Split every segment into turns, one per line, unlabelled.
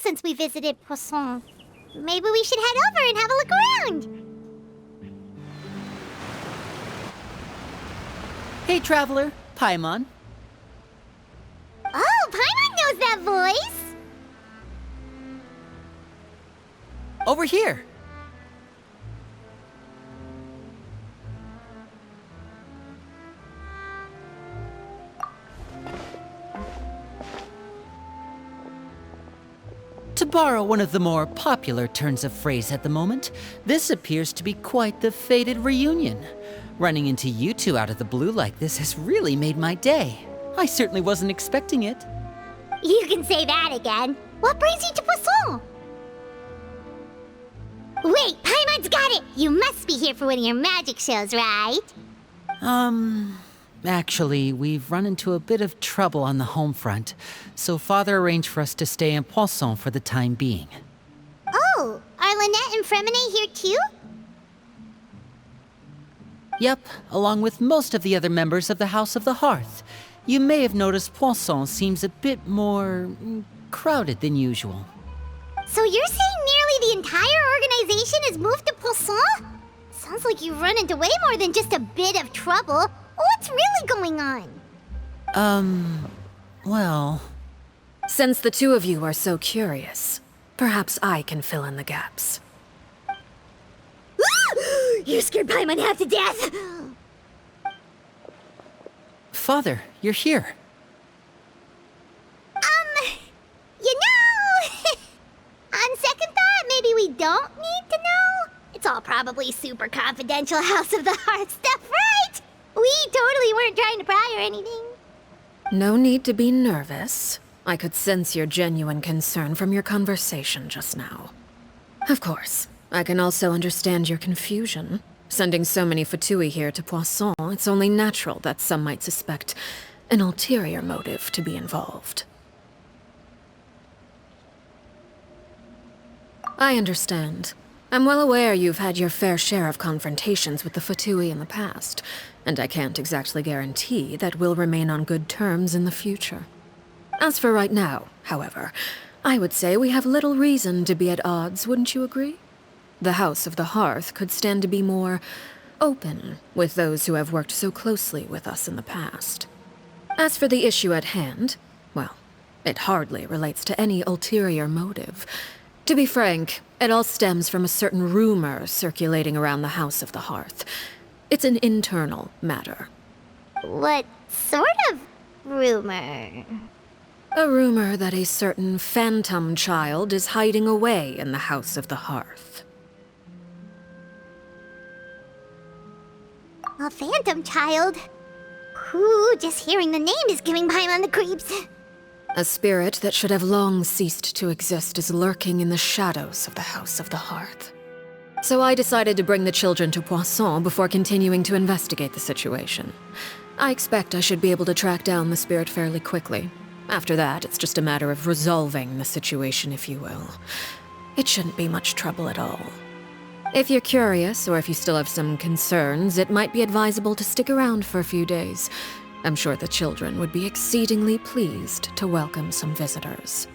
since we visited Poisson. Maybe we should head over and have a look around.
Hey, traveler. Paimon.
Oh, Paimon knows that voice!
Over here. To borrow one of the more popular turns of phrase at the moment, this appears to be quite the fated reunion. Running into you two out of the blue like this has really made my day. I certainly wasn't expecting it.
You can say that again. What brings you to Poisson? Wait, Paimon's got it! You must be here for one of your magic shows, right?
Actually, we've run into a bit of trouble on the home front, so Father arranged for us to stay in Poisson for the time being.
Oh, are Lynette and Fremine here too?
Yep, along with most of the other members of the House of the Hearth. You may have noticed Poisson seems a bit more crowded than usual.
So you're saying nearly the entire organization has moved to Poisson? Sounds like you've run into way more than just a bit of trouble. What's really going on?
Well...
Since the two of you are so curious, perhaps I can fill in the gaps.
You scared Paimon half to death!
Father, you're here.
You know... On second thought, maybe we don't need to know? It's all probably super confidential House of the Hearth stuff, right? We totally weren't trying to pry or anything.
No need to be nervous. I could sense your genuine concern from your conversation just now. Of course, I can also understand your confusion. Sending so many Fatui here to Poisson, it's only natural that some might suspect an ulterior motive to be involved. I understand. I'm well aware you've had your fair share of confrontations with the Fatui in the past, and I can't exactly guarantee that we'll remain on good terms in the future. As for right now, however, I would say we have little reason to be at odds, wouldn't you agree? The House of the Hearth could stand to be more open with those who have worked so closely with us in the past. As for the issue at hand, well, it hardly relates to any ulterior motive. To be frank, it all stems from a certain rumor circulating around the House of the Hearth. It's an internal matter.
What sort of rumor?
A rumor that a certain phantom child is hiding away in the House of the Hearth.
A phantom child? Ooh, just hearing the name is giving Paimon the creeps.
A spirit that should have long ceased to exist is lurking in the shadows of the House of the Hearth. So I decided to bring the children to Poisson before continuing to investigate the situation. I expect I should be able to track down the spirit fairly quickly. After that, it's just a matter of resolving the situation, if you will. It shouldn't be much trouble at all. If you're curious, or if you still have some concerns, it might be advisable to stick around for a few days. I'm sure the children would be exceedingly pleased to welcome some visitors.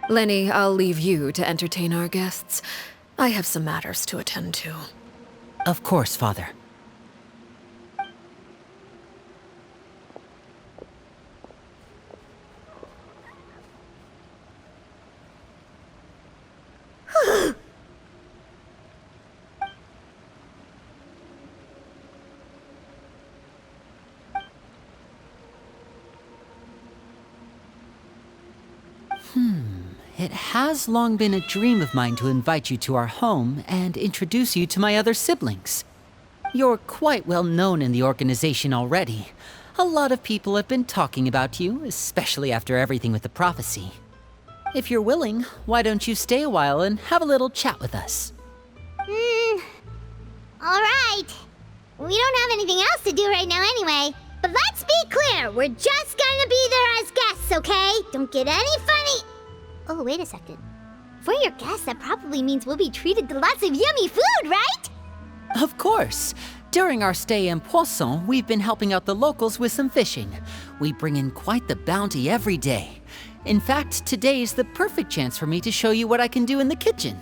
Lenny, I'll leave you to entertain our guests. I have some matters to attend to.
Of course, Father. It has long been a dream of mine to invite you to our home and introduce you to my other siblings. You're quite well known in the organization already. A lot of people have been talking about you, especially after everything with the prophecy. If you're willing, why don't you stay a while and have a little chat with us?
Alright. We don't have anything else to do right now anyway. But let's be clear, we're just gonna be there as guests, okay? Don't get any funny... Oh, wait a second. For your guests, that probably means we'll be treated to lots of yummy food, right?
Of course. During our stay in Poisson, we've been helping out the locals with some fishing. We bring in quite the bounty every day. In fact, today's the perfect chance for me to show you what I can do in the kitchen.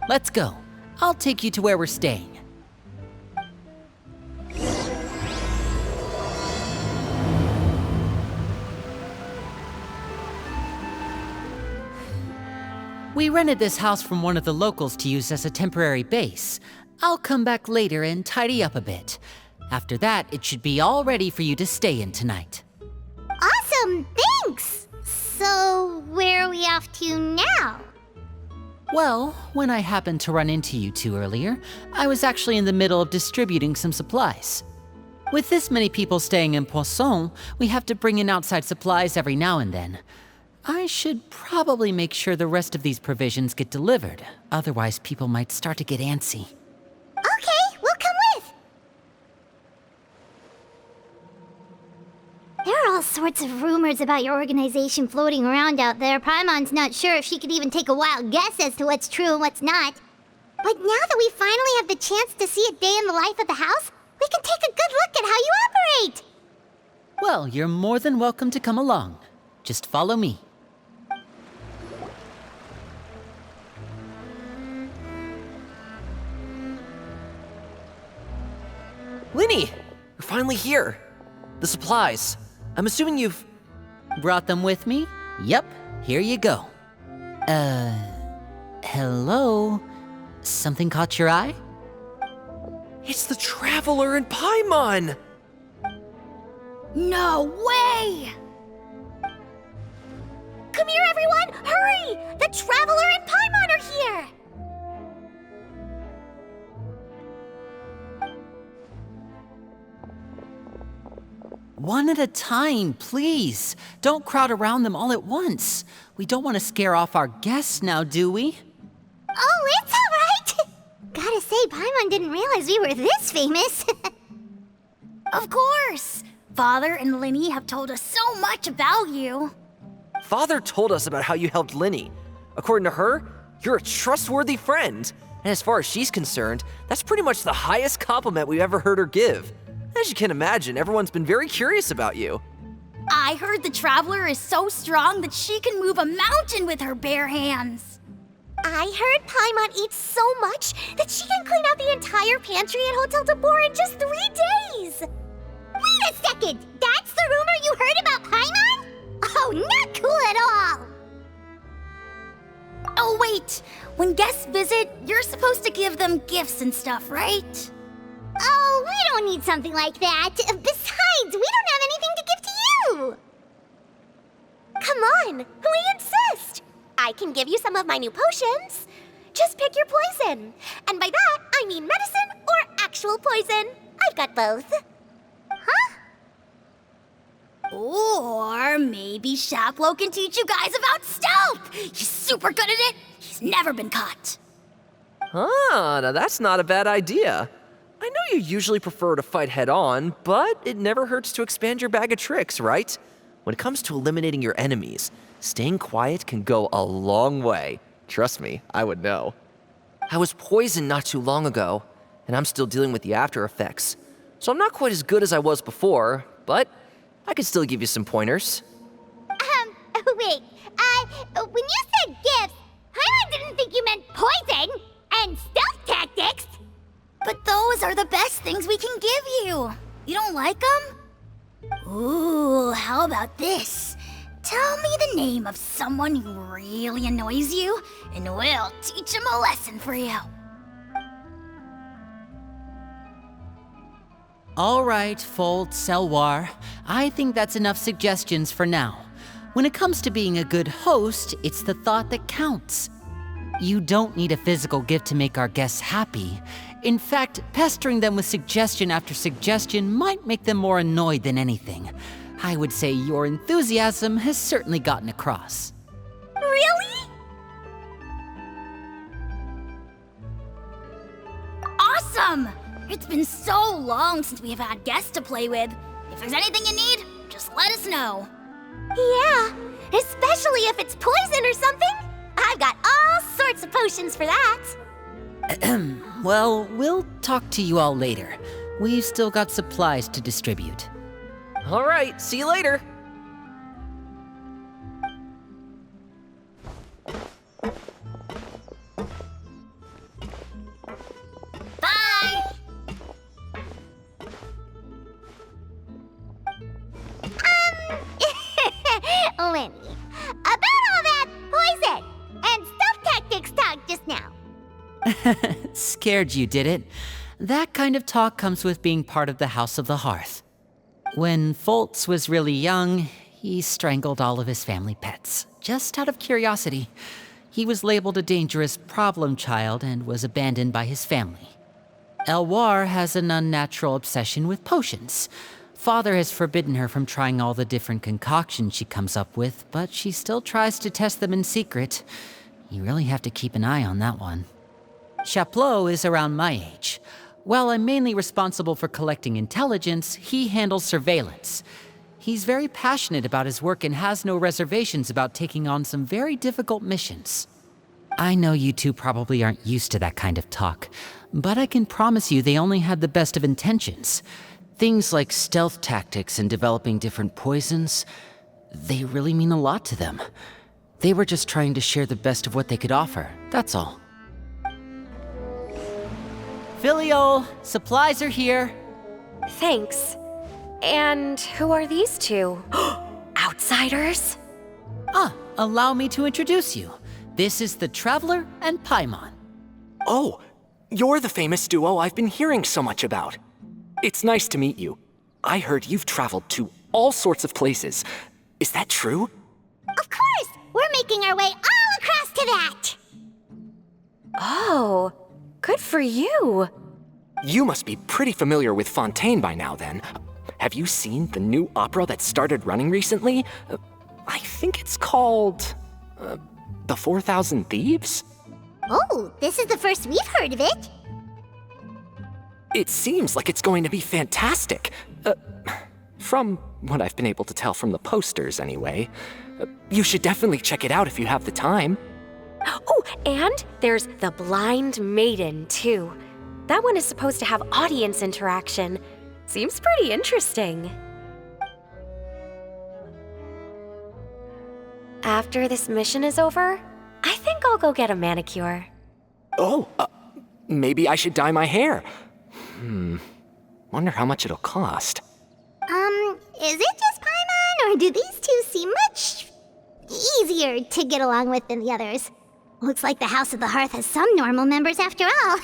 Let's go. I'll take you to where we're staying. We rented this house from one of the locals to use as a temporary base. I'll come back later and tidy up a bit. After that, it should be all ready for you to stay in tonight.
Awesome, thanks! So, where are we off to now?
Well, when I happened to run into you two earlier, I was actually in the middle of distributing some supplies. With this many people staying in Poisson, we have to bring in outside supplies every now and then. I should probably make sure the rest of these provisions get delivered, otherwise people might start to get antsy.
Okay, we'll come with! There are all sorts of rumors about your organization floating around out there. Paimon's not sure if she could even take a wild guess as to what's true and what's not. But now that we finally have the chance to see a day in the life of the house, we can take a good look at how you operate!
Well, you're more than welcome to come along. Just follow me.
Linny! You're finally here. The supplies. I'm assuming you've...
Brought them with me? Yep, here you go. Hello? Something caught your eye?
It's the Traveler and Paimon!
No way! Come here, everyone! Hurry! The Traveler and Paimon are here!
One at a time, please. Don't crowd around them all at once. We don't want to scare off our guests now, do we?
Oh, it's all right! Gotta say, Paimon didn't realize we were this famous.
Of course! Father and Linny have told us so much about you.
Father told us about how you helped Linny. According to her, you're a trustworthy friend. And as far as she's concerned, that's pretty much the highest compliment we've ever heard her give. As you can imagine, everyone's been very curious about you.
I heard the Traveler is so strong that she can move a mountain with her bare hands.
I heard Paimon eats so much that she can clean out the entire pantry at Hotel de Boer in just 3 days! Wait a second! That's the rumor you heard about Paimon? Oh, not cool at all!
Oh wait, when guests visit, you're supposed to give them gifts and stuff, right?
Oh, we don't need something like that. Besides, we don't have anything to give to you! Come on, we insist! I can give you some of my new potions. Just pick your poison. And by that, I mean medicine or actual poison. I've got both. Huh?
Or maybe Shaplo can teach you guys about stealth. He's super good at it. He's never been caught.
Ah, now that's not a bad idea. I know you usually prefer to fight head-on, but it never hurts to expand your bag of tricks, right? When it comes to eliminating your enemies, staying quiet can go a long way. Trust me, I would know. I was poisoned not too long ago, and I'm still dealing with the after effects. So I'm not quite as good as I was before, but I can still give you some pointers.
Wait, when you said gifts, I didn't think you meant poison and stealth tactics.
But those are the best things we can give you. You don't like them? Ooh, how about this? Tell me the name of someone who really annoys you, and we'll teach him a lesson for you.
All right, Fold, Selwar. I think that's enough suggestions for now. When it comes to being a good host, it's the thought that counts. You don't need a physical gift to make our guests happy. In fact, pestering them with suggestion after suggestion might make them more annoyed than anything. I would say your enthusiasm has certainly gotten across.
Really?
Awesome! It's been so long since we've had guests to play with. If there's anything you need, just let us know.
Yeah, especially if it's poison or something. I've got all sorts of potions for that.
Well, we'll talk to you all later. We've still got supplies to distribute.
All right, see you later.
About all that poison and stealth tactics talk just now.
Scared you, did it? That kind of talk comes with being part of the House of the Hearth. When Foltz was really young, he strangled all of his family pets, just out of curiosity. He was labeled a dangerous problem child and was abandoned by his family. Elwar has an unnatural obsession with potions. Father has forbidden her from trying all the different concoctions she comes up with, but she still tries to test them in secret. You really have to keep an eye on that one. Chaplot is around my age. While I'm mainly responsible for collecting intelligence, he handles surveillance. He's very passionate about his work and has no reservations about taking on some very difficult missions. I know you two probably aren't used to that kind of talk, but I can promise you they only had the best of intentions. Things like stealth tactics and developing different poisons, they really mean a lot to them. They were just trying to share the best of what they could offer, that's all. Filial, supplies are here.
Thanks. And who are these two? Outsiders?
Allow me to introduce you. This is the Traveler and Paimon.
Oh, you're the famous duo I've been hearing so much about. It's nice to meet you. I heard you've traveled to all sorts of places. Is that true?
Of course! We're making our way all across to that!
Oh, good for you.
You must be pretty familiar with Fontaine by now, then. Have you seen the new opera that started running recently? I think it's called... The 4,000 Thieves?
Oh, this is the first we've heard of it.
It seems like it's going to be fantastic. From what I've been able to tell from the posters, anyway. You should definitely check it out if you have the time.
Oh, and there's The Blind Maiden, too. That one is supposed to have audience interaction. Seems pretty interesting. After this mission is over, I think I'll go get a manicure.
Oh, maybe I should dye my hair. Wonder how much it'll cost.
Is it just Paimon, or do these two seem much easier to get along with than the others? Looks like the House of the Hearth has some normal members after all.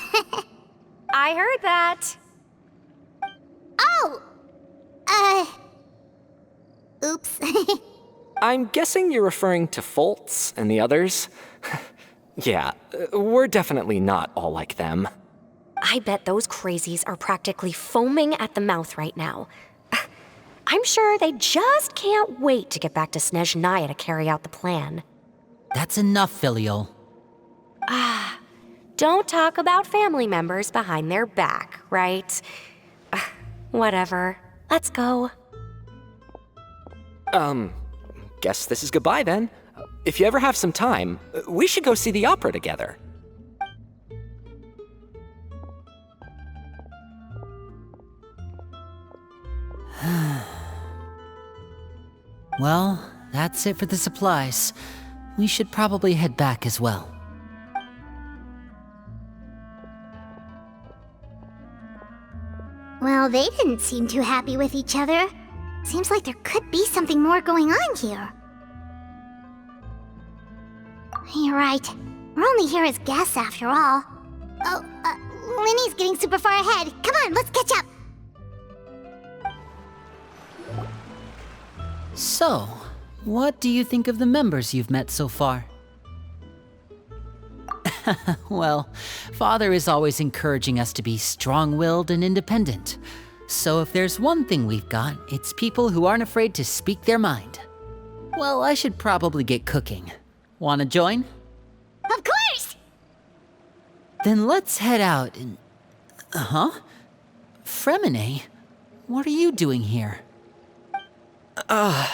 I heard that.
Oh! Oops.
I'm guessing you're referring to Foltz and the others? Yeah, we're definitely not all like them.
I bet those crazies are practically foaming at the mouth right now. I'm sure they just can't wait to get back to Snezhnaya to carry out the plan.
That's enough, Filial.
Don't talk about family members behind their back, right? Whatever. Let's go.
Guess this is goodbye then. If you ever have some time, we should go see the opera together.
Well, that's it for the supplies. We should probably head back as well.
Well, they didn't seem too happy with each other. Seems like there could be something more going on here. You're right. We're only here as guests after all. Oh, Linny's getting super far ahead. Come on, let's catch up.
So, what do you think of the members you've met so far? Well, Father is always encouraging us to be strong-willed and independent. So if there's one thing we've got, it's people who aren't afraid to speak their mind. Well, I should probably get cooking. Wanna join?
Of course!
Then let's head out and... Fremine? What are you doing here?
Fremine!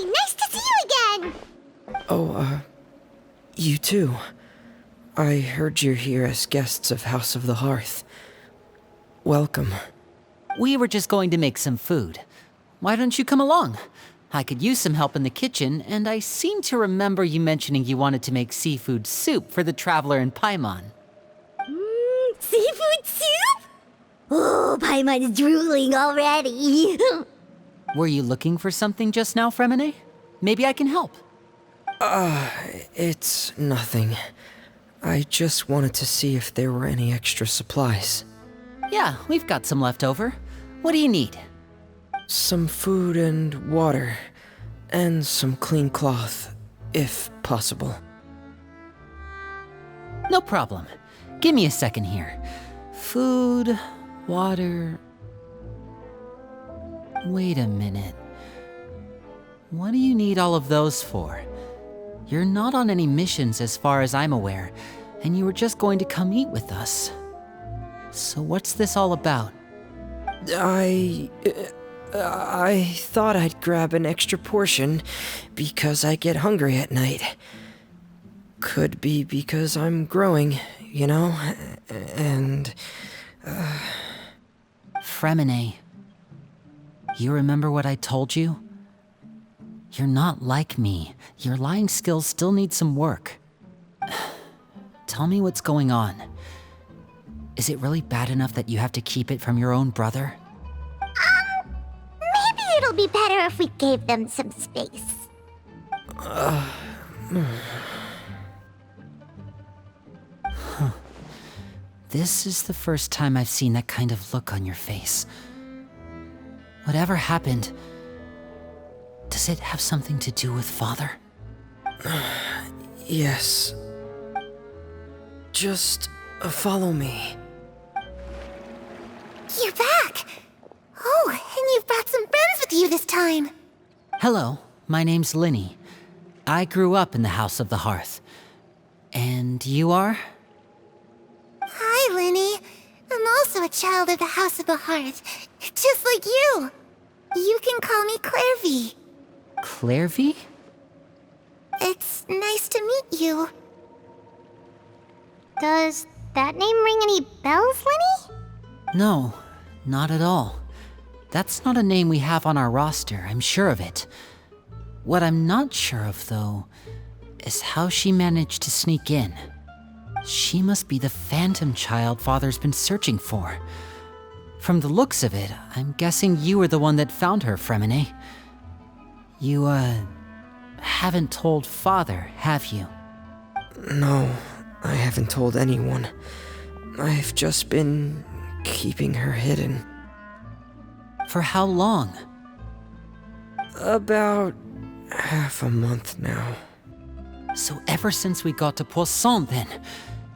Nice to see you again!
You too. I heard you're here as guests of House of the Hearth. Welcome.
We were just going to make some food. Why don't you come along? I could use some help in the kitchen, and I seem to remember you mentioning you wanted to make seafood soup for the Traveler and Paimon.
Seafood soup? Oh, Paimon's drooling already.
Were you looking for something just now, Fremine? Maybe I can help.
It's nothing. I just wanted to see if there were any extra supplies.
Yeah, we've got some left over. What do you need?
Some food and water, and some clean cloth, if possible.
No problem. Give me a second here. Food, water... Wait a minute. What do you need all of those for? You're not on any missions as far as I'm aware, and you were just going to come eat with us. So what's this all about?
I thought I'd grab an extra portion because I get hungry at night. Could be because I'm growing, you know, and...
Fremine, you remember what I told you? You're not like me. Your lying skills still need some work. Tell me what's going on. Is it really bad enough that you have to keep it from your own brother?
Maybe it'll be better if we gave them some space.
This is the first time I've seen that kind of look on your face. Whatever happened, does it have something to do with Father?
Yes. Just follow me.
You're back! Oh, and you've brought some friends with you this time.
Hello, my name's Linny. I grew up in the House of the Hearth. And you are?
Hi, Linny. I'm also a child of the House of the Hearth, just like you. You can call me Clairvy.
Clairvy?
It's nice to meet you. Does that name ring any bells, Linny?
No, not at all. That's not a name we have on our roster, I'm sure of it. What I'm not sure of, though, is how she managed to sneak in. She must be the phantom child Father's been searching for. From the looks of it, I'm guessing you were the one that found her, Fremine. You, haven't told Father, have you?
No, I haven't told anyone. I've just been keeping her hidden.
For how long?
About half a month now.
So ever since we got to Poisson, then?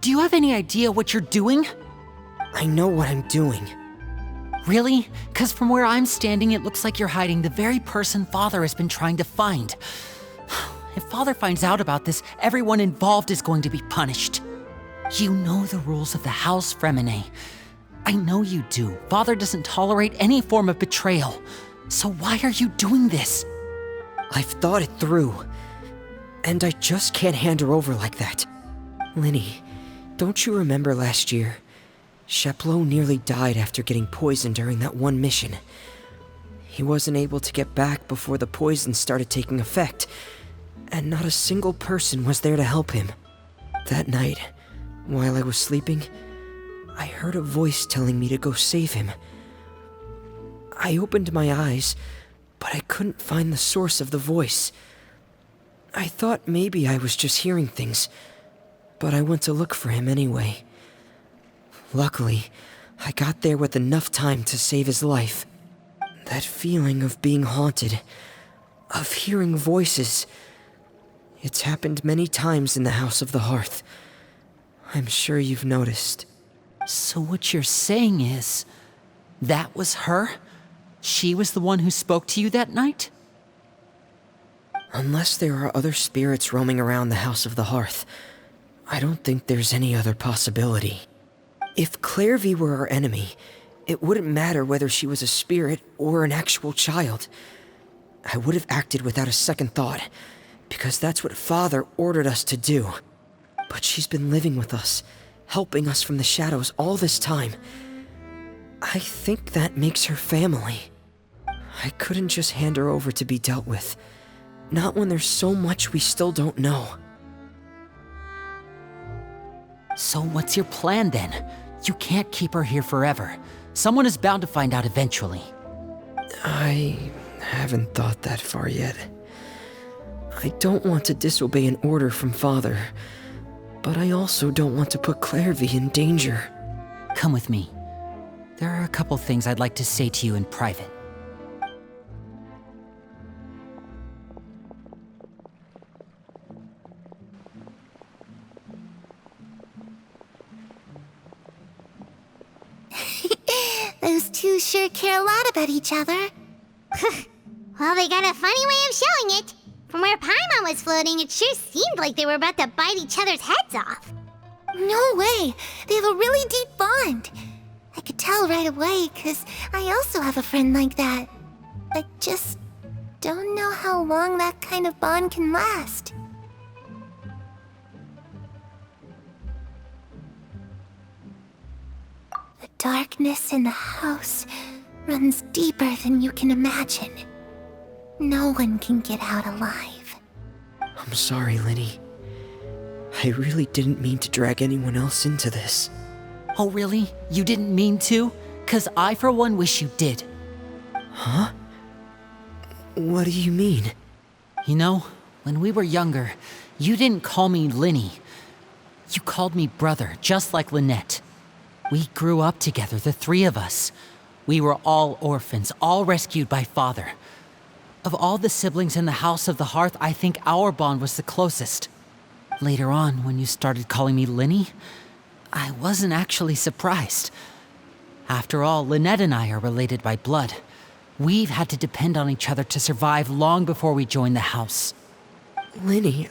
Do you have any idea what you're doing?
I know what I'm doing.
Really? 'Cause from where I'm standing, it looks like you're hiding the very person Father has been trying to find. If Father finds out about this, everyone involved is going to be punished. You know the rules of the house, Fremine. I know you do. Father doesn't tolerate any form of betrayal. So why are you doing this?
I've thought it through. And I just can't hand her over like that. Linny, don't you remember last year? Sheplo nearly died after getting poisoned during that one mission. He wasn't able to get back before the poison started taking effect, and not a single person was there to help him. That night, while I was sleeping, I heard a voice telling me to go save him. I opened my eyes, but I couldn't find the source of the voice. I thought maybe I was just hearing things, but I went to look for him anyway. Luckily, I got there with enough time to save his life. That feeling of being haunted, of hearing voices, it's happened many times in the House of the Hearth. I'm sure you've noticed.
So what you're saying is, that was her? She was the one who spoke to you that night?
Unless there are other spirits roaming around the House of the Hearth, I don't think there's any other possibility. If Clairvy were our enemy, it wouldn't matter whether she was a spirit or an actual child. I would have acted without a second thought, because that's what Father ordered us to do. But she's been living with us, helping us from the shadows all this time. I think that makes her family. I couldn't just hand her over to be dealt with. Not when there's so much we still don't know.
So what's your plan then? You can't keep her here forever. Someone is bound to find out eventually.
I Haven't thought that far yet. I don't want to disobey an order from Father, but I also don't want to put Clairvy in danger.
Come with me. There are a couple things I'd like to say to you in private.
Those two sure care a lot about each other. Well, they got a funny way of showing it. From where Paimon was floating, it sure seemed like they were about to bite each other's heads off.
No way! They have a really deep bond. I could tell right away, 'cause I also have a friend like that. I just don't know how long that kind of bond can last. The darkness in the house runs deeper than you can imagine. No one can get out alive.
I'm sorry, Linny. I really didn't mean to drag anyone else into this.
Oh, really? You didn't mean to? 'Cause I, for one, wish you did.
Huh? What do you mean?
You know, when we were younger, you didn't call me Linny. You called me brother, just like Lynette. We grew up together, the three of us. We were all orphans, all rescued by Father. Of all the siblings in the House of the Hearth, I think our bond was the closest. Later on, when you started calling me Linny, I wasn't actually surprised. After all, Lynette and I are related by blood. We've had to depend on each other to survive long before we joined the house.
Linny,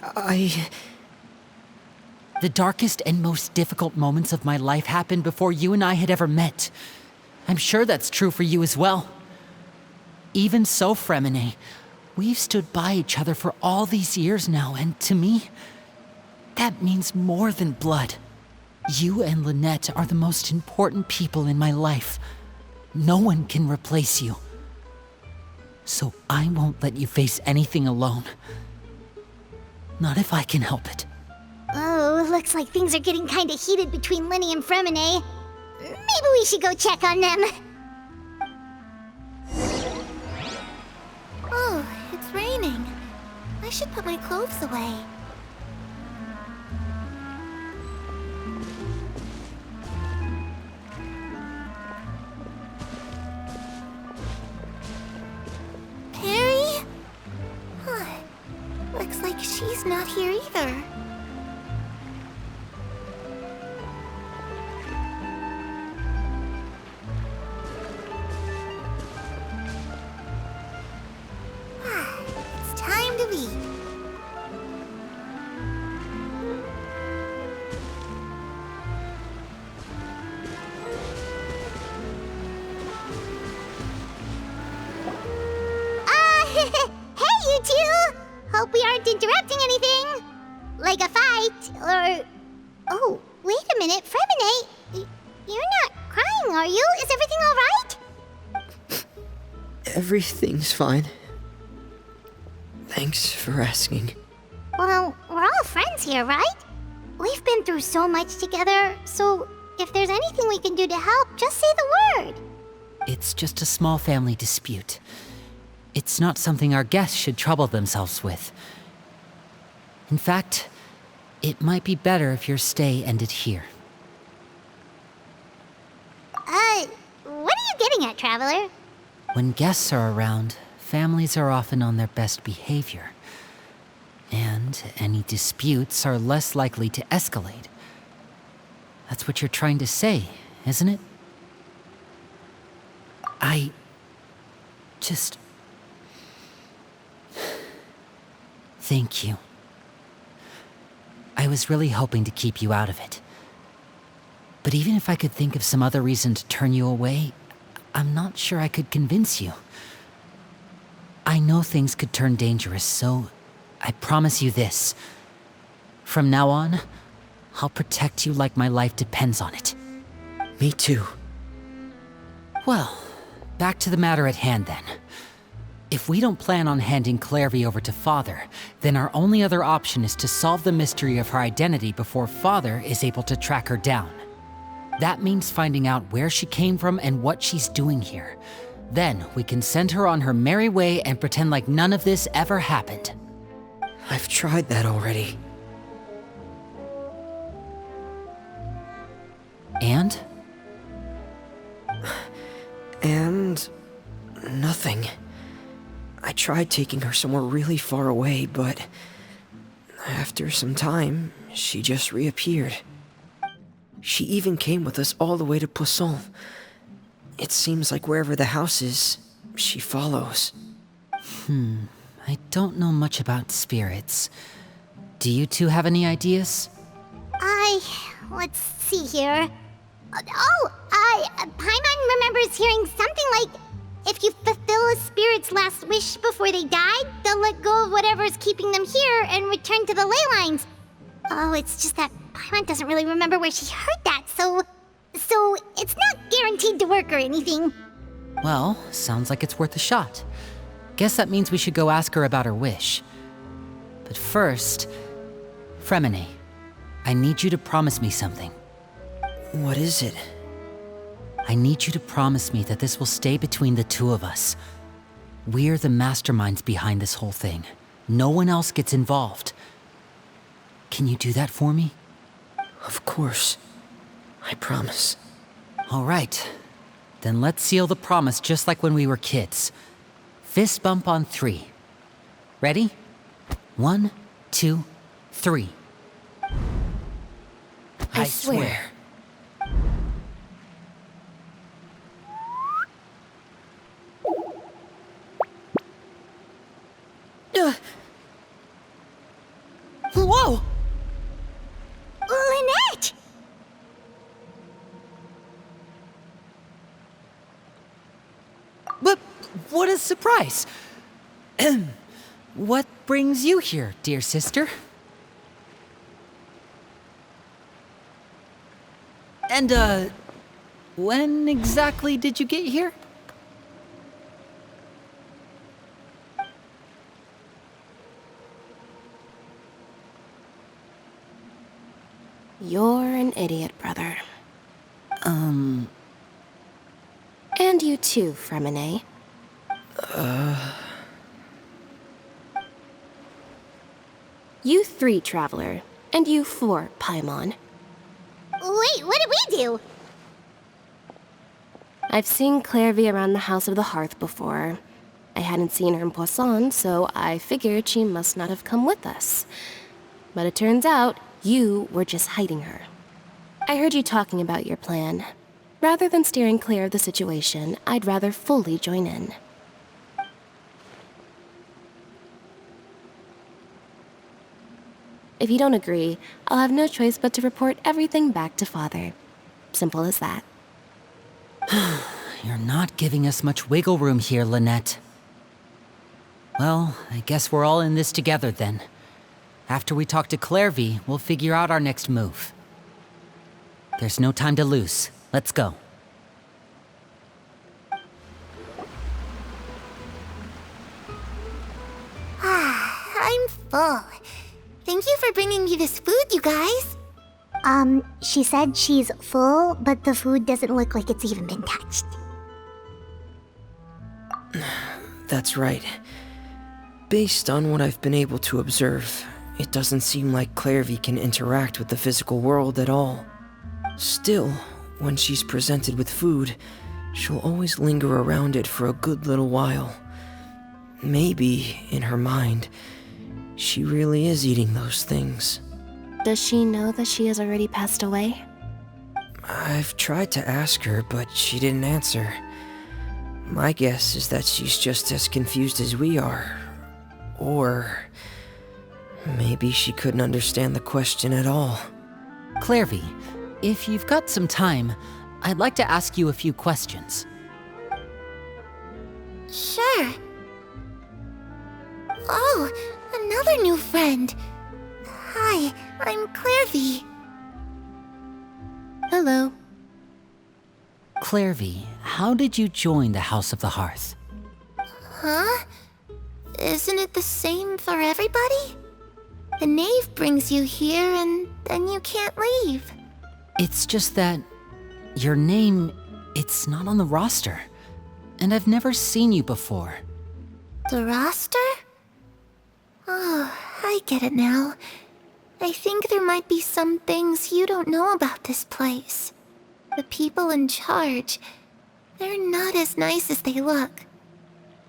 The darkest and most difficult moments of my life happened before you and I had ever met. I'm sure that's true for you as well. Even so, Fremine, we've stood by each other for all these years now, and to me, that means more than blood. You and Lynette are the most important people in my life. No one can replace you. So I won't let you face anything alone. Not if I can help it.
Oh, looks like things are getting kinda heated between Linny and Fremine. Maybe we should go check on them.
Oh, it's raining. I should put my clothes away. Perry? Huh. Looks like she's not here either. It's time to eat.
Hey, you two! Hope we aren't interrupting anything. Like a fight, or... Oh, wait a minute, Fremine. You're not crying, are you? Is everything alright?
everything's fine. Thanks for asking.
Well, we're all friends here, right? We've been through so much together, so if there's anything we can do to help, just say the word.
It's just a small family dispute. It's not something our guests should trouble themselves with. In fact, it might be better if your stay ended here.
What are you getting at, Traveler?
When guests are around, families are often on their best behavior. And any disputes are less likely to escalate. That's what you're trying to say, isn't it? I just... Thank you. I was really hoping to keep you out of it. But even if I could think of some other reason to turn you away, I'm not sure I could convince you. I know things could turn dangerous, so I promise you this. From now on, I'll protect you like my life depends on it.
Me too.
Well, back to the matter at hand then. If we don't plan on handing Clairvy over to Father, then our only other option is to solve the mystery of her identity before Father is able to track her down. That means finding out where she came from and what she's doing here. Then we can send her on her merry way and pretend like none of this ever happened.
I've tried that already.
And?
And nothing. I tried taking her somewhere really far away, but after some time, she just reappeared. She even came with us all the way to Poisson. It seems like wherever the house is, she follows.
I don't know much about spirits. Do you two have any ideas?
Let's see here. Paimon remembers hearing something like, if you fulfill a spirit's last wish before they die, they'll let go of whatever's keeping them here and return to the ley lines. Oh, it's just that Paimon doesn't really remember where she heard that, so it's not guaranteed to work or anything.
Well, sounds like it's worth a shot. Guess that means we should go ask her about her wish. But first, Fremine, I need you to promise me something.
What is it?
I need you to promise me that this will stay between the two of us. We're the masterminds behind this whole thing. No one else gets involved. Can you do that for me?
Of course. I promise.
All right. Then let's seal the promise just like when we were kids. Fist bump on 3. Ready? 1, 2, 3.
I swear.
Whoa!
Lynette!
But what a surprise! What brings you here, dear sister? And, when exactly did you get here?
You're an idiot, brother. And you too, Fremine. You 3, Traveler. And you 4, Paimon.
Wait, what did we do?
I've seen Clairvy around the House of the Hearth before. I hadn't seen her in Poisson, so I figured she must not have come with us. But it turns out, you were just hiding her. I heard you talking about your plan. Rather than steering clear of the situation, I'd rather fully join in. If you don't agree, I'll have no choice but to report everything back to Father. Simple as that.
You're not giving us much wiggle room here, Lynette. Well, I guess we're all in this together then. After we talk to Clairvy, we'll figure out our next move. There's no time to lose. Let's go.
I'm full. Thank you for bringing me this food, you guys.
She said she's full, but the food doesn't look like it's even been touched.
That's right. Based on what I've been able to observe, it doesn't seem like Clairvy can interact with the physical world at all. Still, when she's presented with food, she'll always linger around it for a good little while. Maybe, in her mind, she really is eating those things.
Does she know that she has already passed away?
I've tried to ask her, but she didn't answer. My guess is that she's just as confused as we are. Or maybe she couldn't understand the question at all.
Clairvy, if you've got some time, I'd like to ask you a few questions.
Sure. Oh, another new friend. Hi, I'm Clairvy.
Hello.
Clairvy, how did you join the House of the Hearth?
Huh? Isn't it the same for everybody? The knave brings you here and then you can't leave.
It's just that your name, it's not on the roster. and I've never seen you before.
The roster? Oh, I get it now. I think there might be some things you don't know about this place. The people in charge, they're not as nice as they look.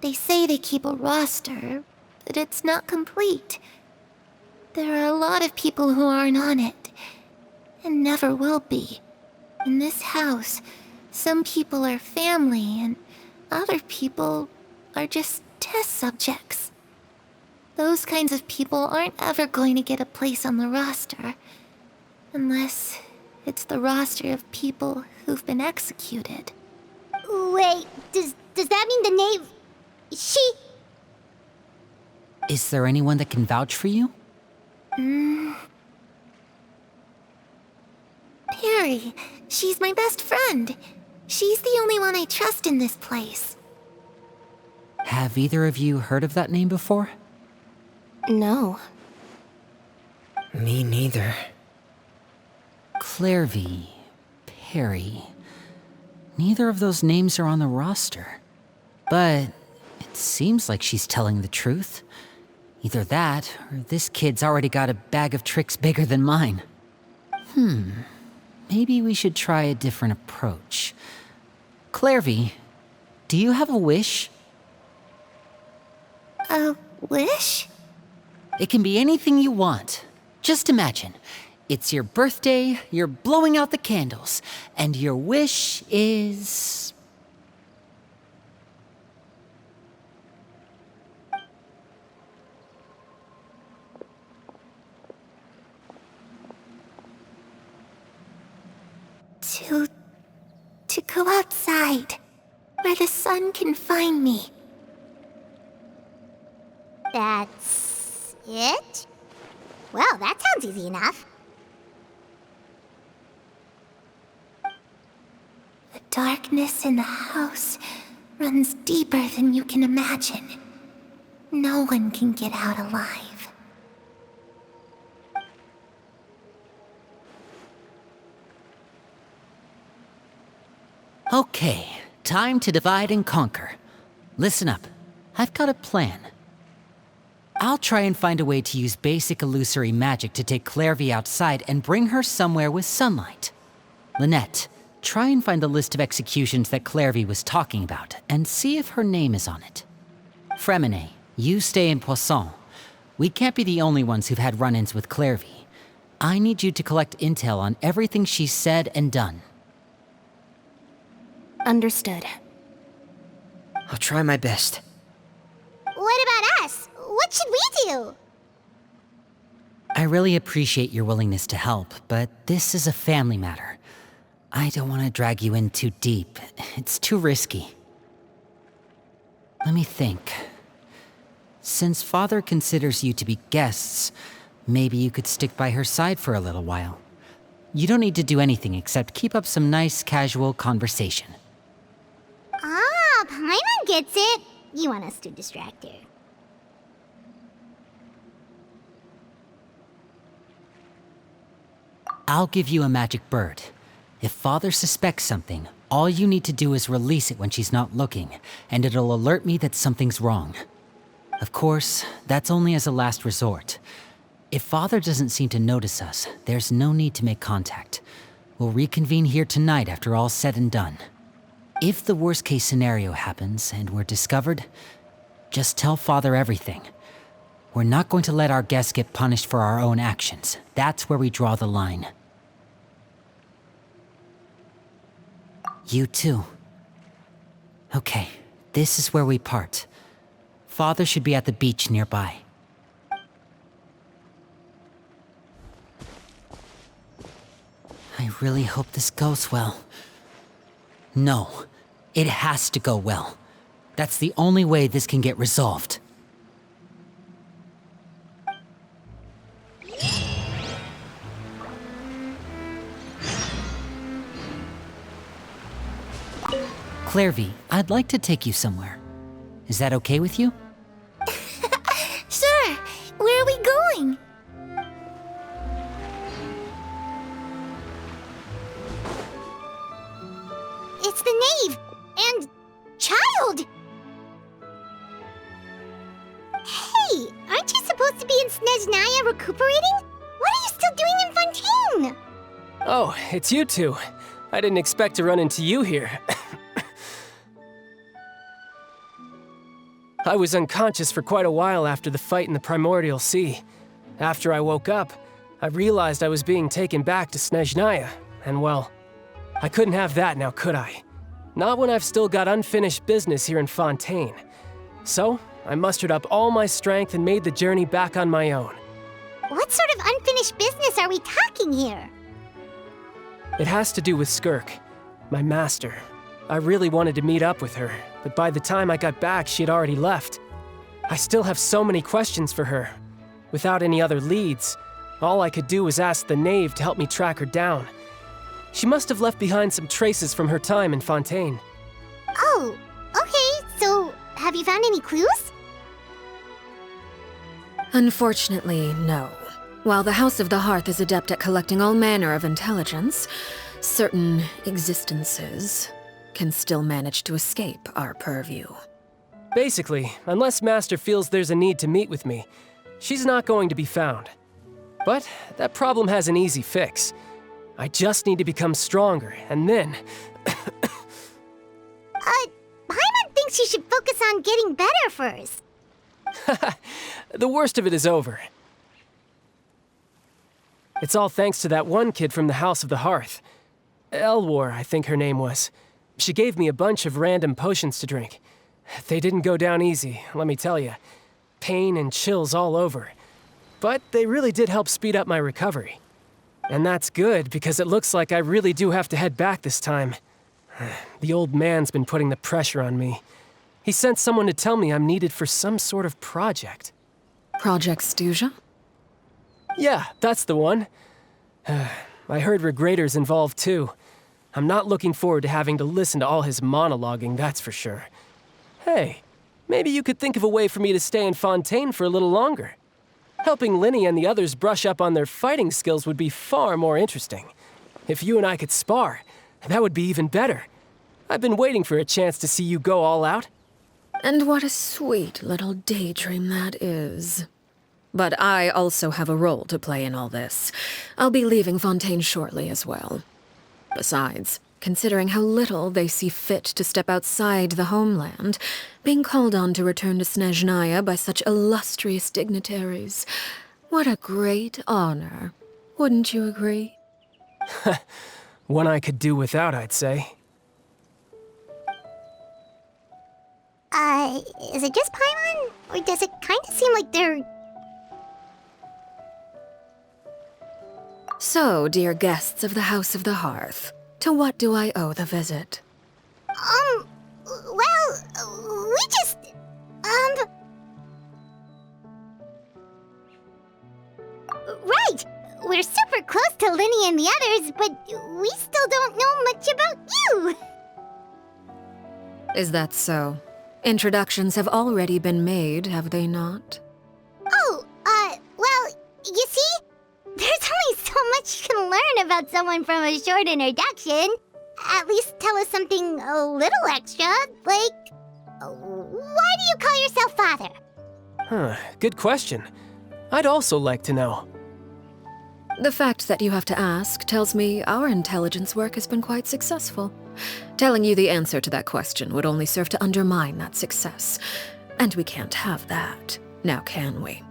They say they keep a roster, but it's not complete. There are a lot of people who aren't on it, and never will be. In this house, some people are family, and other people are just test subjects. Those kinds of people aren't ever going to get a place on the roster, unless it's the roster of people who've been executed.
Wait, does that mean the name... She...
Is there anyone that can vouch for you?
Perry, she's my best friend. She's the only one I trust in this place.
Have either of you heard of that name before?
No.
Me neither.
Clairvy, Perry. Neither of those names are on the roster. But it seems like she's telling the truth. Either that, or this kid's already got a bag of tricks bigger than mine. Maybe we should try a different approach. Clairvy, do you have a wish?
A wish?
It can be anything you want. Just imagine. It's your birthday, you're blowing out the candles, and your wish is...
To go outside, where the sun can find me.
That's... it? Well, that sounds easy enough.
The darkness in the house runs deeper than you can imagine. No one can get out alive.
Okay, time to divide and conquer. Listen up, I've got a plan. I'll try and find a way to use basic illusory magic to take Clairvy outside and bring her somewhere with sunlight. Lynette, try and find the list of executions that Clairvy was talking about, and see if her name is on it. Fremine, you stay in Poisson. We can't be the only ones who've had run-ins with Clairvy. I need you to collect intel on everything she's said and done.
Understood.
I'll try my best.
What about us? What should we do?
I really appreciate your willingness to help, but this is a family matter. I don't want to drag you in too deep. It's too risky. Let me think. Since Father considers you to be guests, maybe you could stick by her side for a little while. You don't need to do anything except keep up some nice, casual conversation.
Ah, Paimon gets it. You want us to distract her.
I'll give you a magic bird. If Father suspects something, all you need to do is release it when she's not looking, and it'll alert me that something's wrong. Of course, that's only as a last resort. If Father doesn't seem to notice us, there's no need to make contact. We'll reconvene here tonight after all's said and done. If the worst-case scenario happens and we're discovered, just tell Father everything. We're not going to let our guests get punished for our own actions. That's where we draw the line. You too. Okay, this is where we part. Father should be at the beach nearby. I really hope this goes well. No, it has to go well. That's the only way this can get resolved. Clairvy, I'd like to take you somewhere. Is that okay with you?
Sure. Where are we going?
It's the Knave and Child. Hey, aren't you supposed to be in Snezhnaya recuperating? What are you still doing in Fontaine?
Oh, it's you two. I didn't expect to run into you here. I was unconscious for quite a while after the fight in the Primordial Sea. After I woke up, I realized I was being taken back to Snezhnaya, and well, I couldn't have that now, could I? Not when I've still got unfinished business here in Fontaine. So, I mustered up all my strength and made the journey back on my own.
What sort of unfinished business are we talking here?
It has to do with Skirk, my master. I really wanted to meet up with her, but by the time I got back, she had already left. I still have so many questions for her. Without any other leads, all I could do was ask the knave to help me track her down. She must have left behind some traces from her time in Fontaine.
Oh, okay, so have you found any clues?
Unfortunately, no. While the House of the Hearth is adept at collecting all manner of intelligence, certain existences can still manage to escape our purview.
Basically, unless Master feels there's a need to meet with me, she's not going to be found. But that problem has an easy fix. I just need to become stronger, and then...
Paimon thinks you should focus on getting better first.
The worst of it is over. It's all thanks to that one kid from the House of the Hearth. Elwar, I think her name was. She gave me a bunch of random potions to drink. They didn't go down easy, let me tell you. Pain and chills all over. But they really did help speed up my recovery. And that's good, because it looks like I really do have to head back this time. The old man's been putting the pressure on me. He sent someone to tell me I'm needed for some sort of project.
Project Stuja?
Yeah, that's the one. I heard Regrader's involved too. I'm not looking forward to having to listen to all his monologuing, that's for sure. Hey, maybe you could think of a way for me to stay in Fontaine for a little longer. Helping Linny and the others brush up on their fighting skills would be far more interesting. If you and I could spar, that would be even better. I've been waiting for a chance to see you go all out.
And what a sweet little daydream that is. But I also have a role to play in all this. I'll be leaving Fontaine shortly as well. Besides, considering how little they see fit to step outside the homeland, being called on to return to Snezhnaya by such illustrious dignitaries, what a great honor. Wouldn't you agree?
One I could do without, I'd say.
Is it just Paimon? Or does it kind of seem like they're...
So, dear guests of the House of the Hearth, to what do I owe the visit?
Well, we just... Right! We're super close to Linny and the others, but we still don't know much about you!
Is that so? Introductions have already been made, have they not?
Oh, well, you see? There's only so much you can learn about someone from a short introduction. At least tell us something a little extra, like... Why do you call yourself father?
Good question. I'd also like to know.
The fact that you have to ask tells me our intelligence work has been quite successful. Telling you the answer to that question would only serve to undermine that success. And we can't have that, now can we?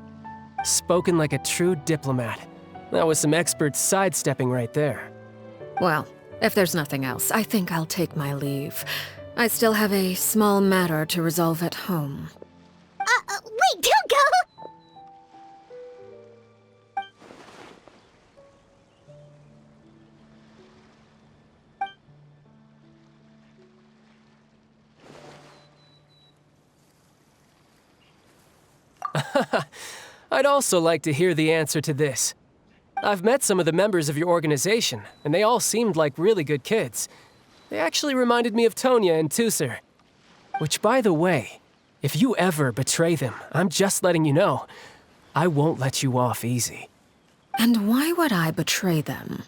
Spoken like a true diplomat. That was some expert sidestepping right there.
Well, if there's nothing else, I think I'll take my leave. I still have a small matter to resolve at home.
Wait, don't go!
I'd also like to hear the answer to this. I've met some of the members of your organization, and they all seemed like really good kids. They actually reminded me of Tonya and Tusser. Which, by the way, if you ever betray them, I'm just letting you know, I won't let you off easy.
And why would I betray them?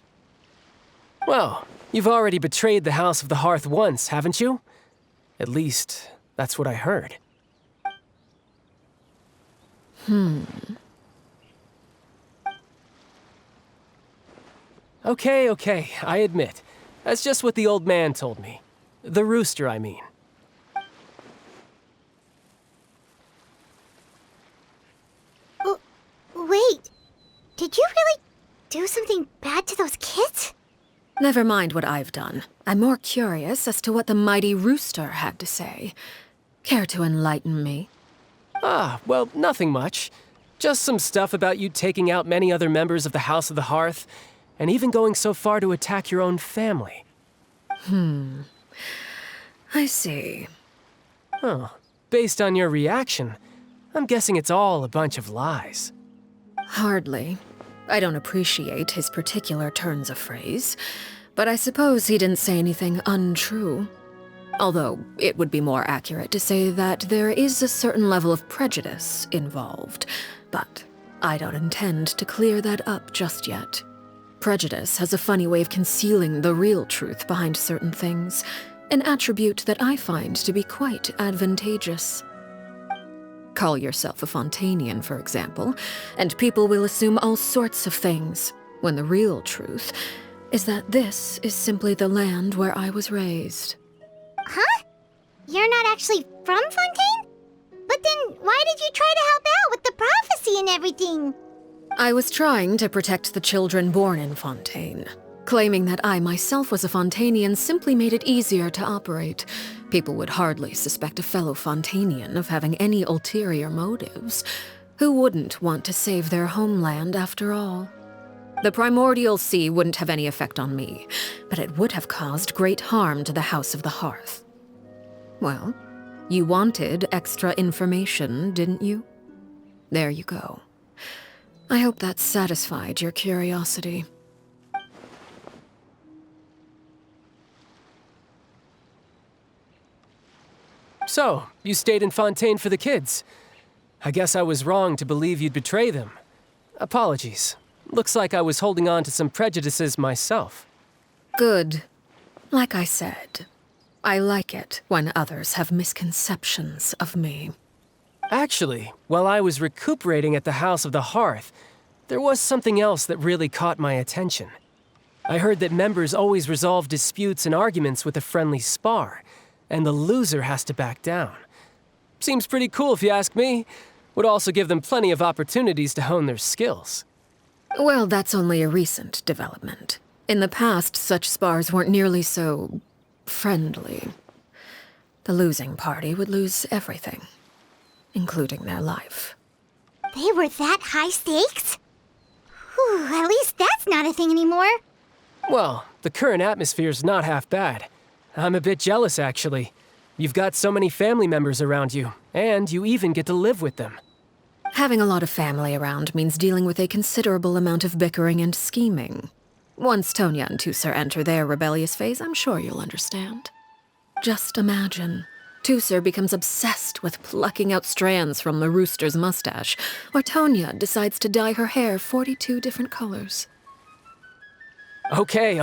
Well, you've already betrayed the House of the Hearth once, haven't you? At least, that's what I heard. Okay, I admit. That's just what the old man told me. The rooster, I mean.
Wait, did you really do something bad to those kids?
Never mind what I've done. I'm more curious as to what the mighty rooster had to say. Care to enlighten me?
Well, nothing much. Just some stuff about you taking out many other members of the House of the Hearth, and even going so far to attack your own family.
I see.
Huh. Based on your reaction, I'm guessing it's all a bunch of lies.
Hardly. I don't appreciate his particular turns of phrase, but I suppose he didn't say anything untrue. Although, it would be more accurate to say that there is a certain level of prejudice involved, but I don't intend to clear that up just yet. Prejudice has a funny way of concealing the real truth behind certain things, an attribute that I find to be quite advantageous. Call yourself a Fontainian, for example, and people will assume all sorts of things, when the real truth is that this is simply the land where I was raised.
Huh? You're not actually from Fontaine? But then why did you try to help out with the prophecy and everything?
I was trying to protect the children born in Fontaine. Claiming that I myself was a Fontainian simply made it easier to operate. People would hardly suspect a fellow Fontainian of having any ulterior motives. Who wouldn't want to save their homeland after all? The primordial sea wouldn't have any effect on me, but it would have caused great harm to the House of the Hearth. Well, you wanted extra information, didn't you? There you go. I hope that satisfied your curiosity.
So, you stayed in Fontaine for the kids. I guess I was wrong to believe you'd betray them. Apologies. Looks like I was holding on to some prejudices myself.
Good. Like I said, I like it when others have misconceptions of me.
Actually, while I was recuperating at the House of the Hearth, there was something else that really caught my attention. I heard that members always resolve disputes and arguments with a friendly spar, and the loser has to back down. Seems pretty cool if you ask me. Would also give them plenty of opportunities to hone their skills.
Well, that's only a recent development. In the past, such spars weren't nearly so friendly. The losing party would lose everything, including their life.
They were that high stakes? Whew, at least that's not a thing anymore.
Well, the current atmosphere's not half bad. I'm a bit jealous, actually. You've got so many family members around you, and you even get to live with them.
Having a lot of family around means dealing with a considerable amount of bickering and scheming. Once Tonya and Tusser enter their rebellious phase, I'm sure you'll understand. Just imagine. Tusser becomes obsessed with plucking out strands from the rooster's mustache, or Tonya decides to dye her hair 42 different colors.
Okay.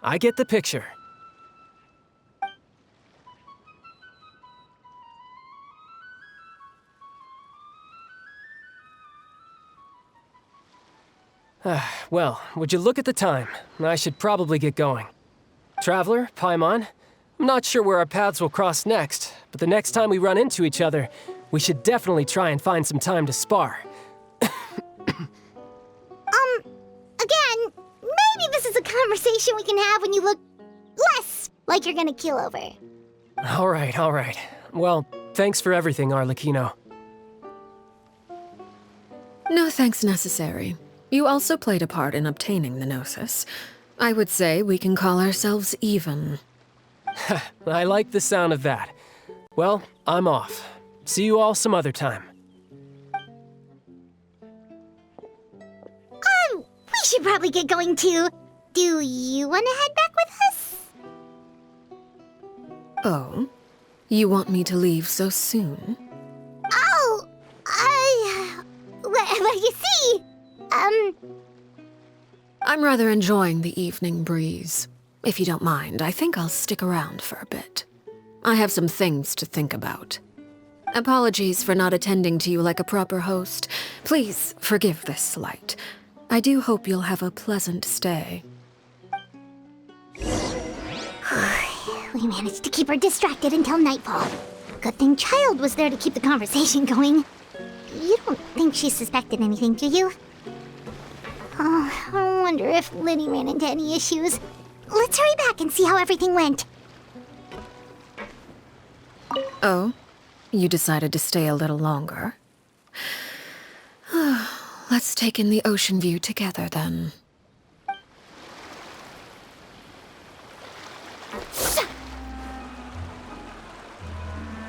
I get the picture. Well, would you look at the time? I should probably get going. Traveler, Paimon, I'm not sure where our paths will cross next, but the next time we run into each other, we should definitely try and find some time to spar.
Again, maybe this is a conversation we can have when you look less like you're gonna keel over.
All right. Well, thanks for everything, Arlecchino.
No thanks necessary. You also played a part in obtaining the Gnosis. I would say we can call ourselves even.
I like the sound of that. Well, I'm off. See you all some other time.
We should probably get going too. Do you want to head back with us?
Oh? You want me to leave so soon?
Oh, well, you see,
I'm rather enjoying the evening breeze. If you don't mind, I think I'll stick around for a bit. I have some things to think about. Apologies for not attending to you like a proper host. Please forgive this slight. I do hope you'll have a pleasant stay.
We managed to keep her distracted until nightfall. Good thing Child was there to keep the conversation going. You don't think she suspected anything, do you? Oh, I wonder if Liddy ran into any issues. Let's hurry back and see how everything went.
Oh? You decided to stay a little longer? Let's take in the ocean view together, then.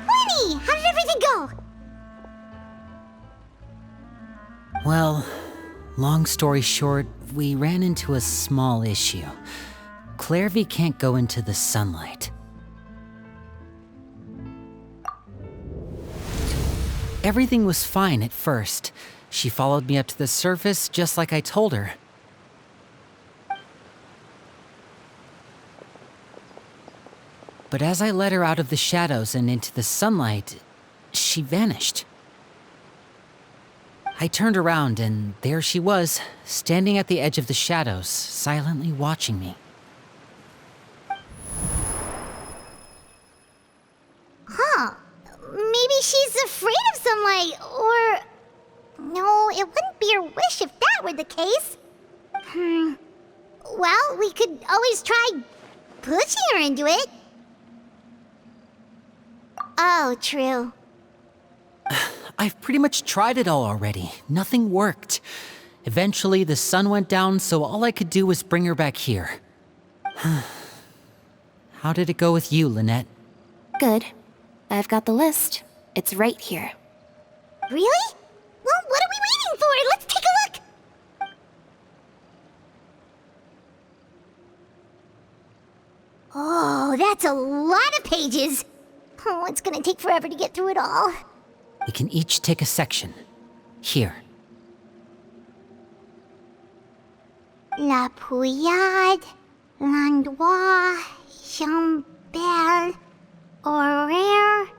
Lenny, how did everything go?
Well, long story short, we ran into a small issue. Clairvy can't go into the sunlight. Everything was fine at first. She followed me up to the surface just like I told her. But as I led her out of the shadows and into the sunlight, she vanished. I turned around and there she was, standing at the edge of the shadows, silently watching me.
Huh. Maybe she's afraid of sunlight, or... No, it wouldn't be her wish if that were the case. Well, we could always try pushing her into it. Oh, true.
I've pretty much tried it all already. Nothing worked. Eventually, the sun went down, so all I could do was bring her back here. How did it go with you, Lynette?
Good. I've got the list. It's right here.
Really? Well, what are we waiting for? Let's take a look! Oh, that's a lot of pages. Oh, it's gonna take forever to get through it all.
We can each take a section. Here.
La Pouillade, L'Endroit, Chambel, Horaire.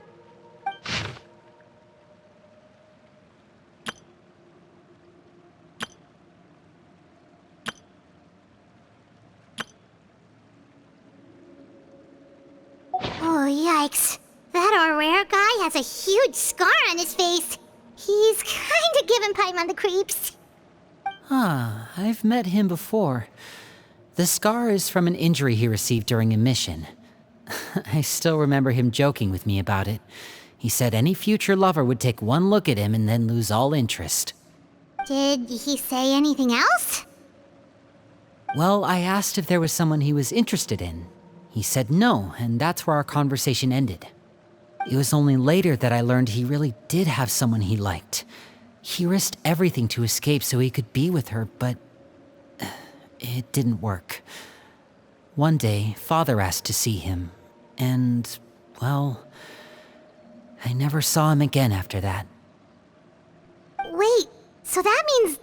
Oh, yikes. That Horaire guy has a huge scar on his face. He's kinda giving Paimon the creeps.
Ah, I've met him before. The scar is from an injury he received during a mission. I still remember him joking with me about it. He said any future lover would take one look at him and then lose all interest.
Did he say anything else?
Well, I asked if there was someone he was interested in. He said no, and that's where our conversation ended. It was only later that I learned he really did have someone he liked. He risked everything to escape so he could be with her, but it didn't work. One day, Father asked to see him, and, well, I never saw him again after that.
Wait, so that means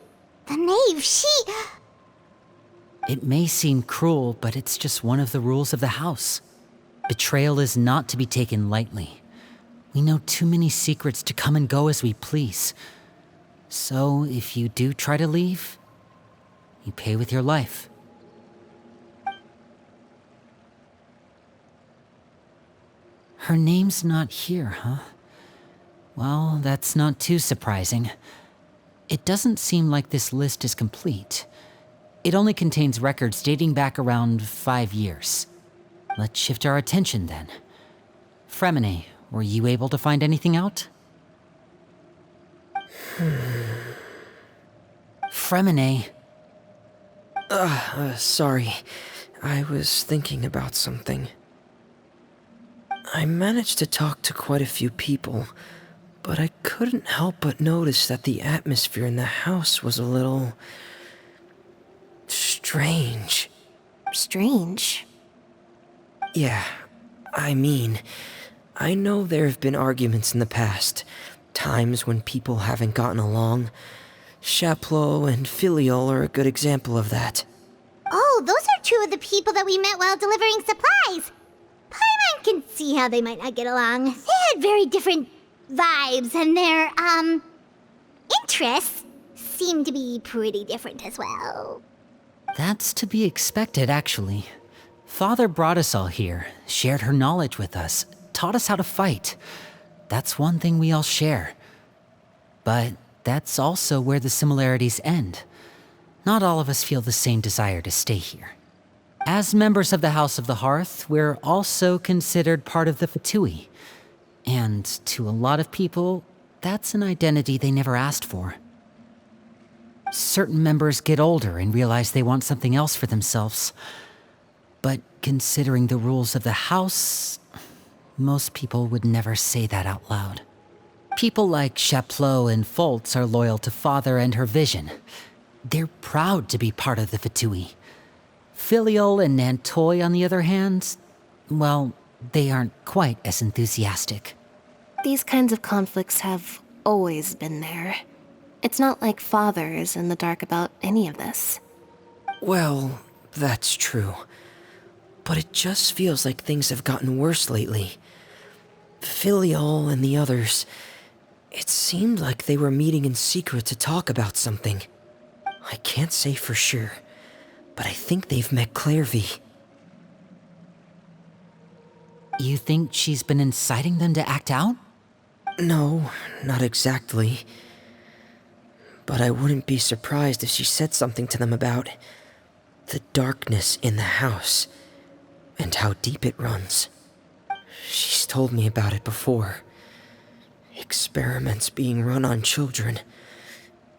the knave, she...
It may seem cruel, but it's just one of the rules of the house. Betrayal is not to be taken lightly. We know too many secrets to come and go as we please. So, if you do try to leave, you pay with your life. Her name's not here, huh? Well, that's not too surprising. It doesn't seem like this list is complete. It only contains records dating back around 5 years. Let's shift our attention then. Fremine, were you able to find anything out? Fremine.
Sorry. I was thinking about something. I managed to talk to quite a few people, but I couldn't help but notice that the atmosphere in the house was a little... strange.
Strange?
Yeah, I mean, I know there have been arguments in the past, times when people haven't gotten along. Chaplot and Filial are a good example of that.
Oh, those are two of the people that we met while delivering supplies. Paimon can see how they might not get along. They had very different vibes and their, interests seem to be pretty different as well.
That's to be expected, actually. Father brought us all here, shared her knowledge with us, taught us how to fight. That's one thing we all share. But that's also where the similarities end. Not all of us feel the same desire to stay here. As members of the House of the Hearth, we're also considered part of the Fatui. And to a lot of people, that's an identity they never asked for. Certain members get older and realize they want something else for themselves. But considering the rules of the house, most people would never say that out loud. People like Chaplot and Foltz are loyal to Father and her vision. They're proud to be part of the Fatui. Filial and Nantoy, on the other hand, well, they aren't quite as enthusiastic.
These kinds of conflicts have always been there. It's not like Father is in the dark about any of this.
Well, that's true. But it just feels like things have gotten worse lately. Filial and the others, it seemed like they were meeting in secret to talk about something. I can't say for sure, but I think they've met Clairvy.
You think she's been inciting them to act out?
No, not exactly. But I wouldn't be surprised if she said something to them about the darkness in the house and how deep it runs. She's told me about it before. Experiments being run on children.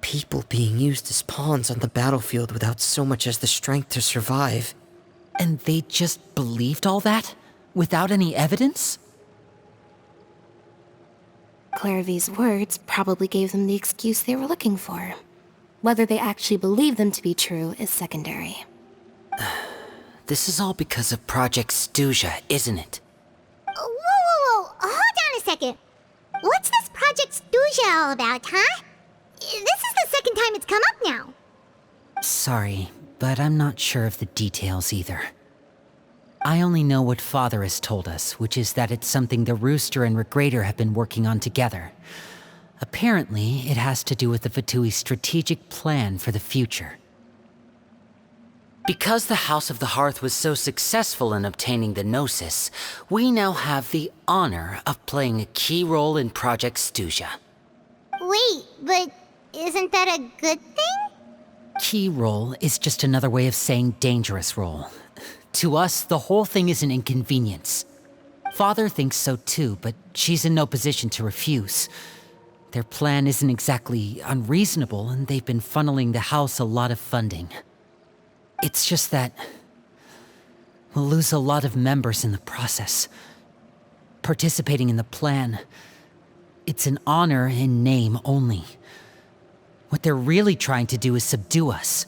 People being used as pawns on the battlefield without so much as the strength to survive.
And they just believed all that? Without any evidence?
Clairvy's words probably gave them the excuse they were looking for. Whether they actually believe them to be true is secondary.
This is all because of Project Stuja, isn't it?
Whoa. Hold on a second. What's this Project Stuja all about, huh? This is the second time it's come up now.
Sorry, but I'm not sure of the details either. I only know what Father has told us, which is that it's something the Rooster and Regrator have been working on together. Apparently, it has to do with the Fatui's strategic plan for the future. Because the House of the Hearth was so successful in obtaining the Gnosis, we now have the honor of playing a key role in Project Stuja.
Wait, but isn't that a good thing?
Key role is just another way of saying dangerous role. To us, the whole thing is an inconvenience. Father thinks so too, but she's in no position to refuse. Their plan isn't exactly unreasonable, and they've been funneling the house a lot of funding. It's just that we'll lose a lot of members in the process. Participating in the plan, it's an honor in name only. What they're really trying to do is subdue us.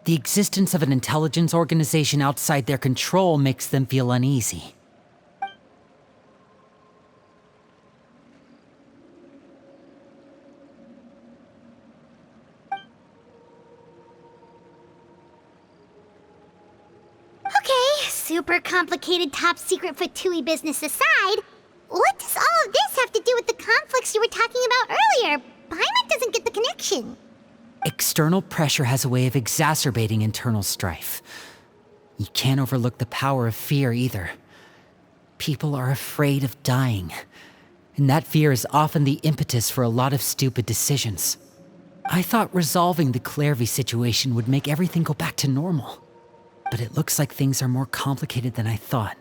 The existence of an intelligence organization outside their control makes them feel uneasy.
Okay, super complicated top secret Fatui business aside, what does all of this have to do with the conflicts you were talking about earlier? Paimon doesn't get the connection.
External pressure has a way of exacerbating internal strife. You can't overlook the power of fear either. People are afraid of dying, and that fear is often the impetus for a lot of stupid decisions. I thought resolving the Clairvy situation would make everything go back to normal, but it looks like things are more complicated than I thought.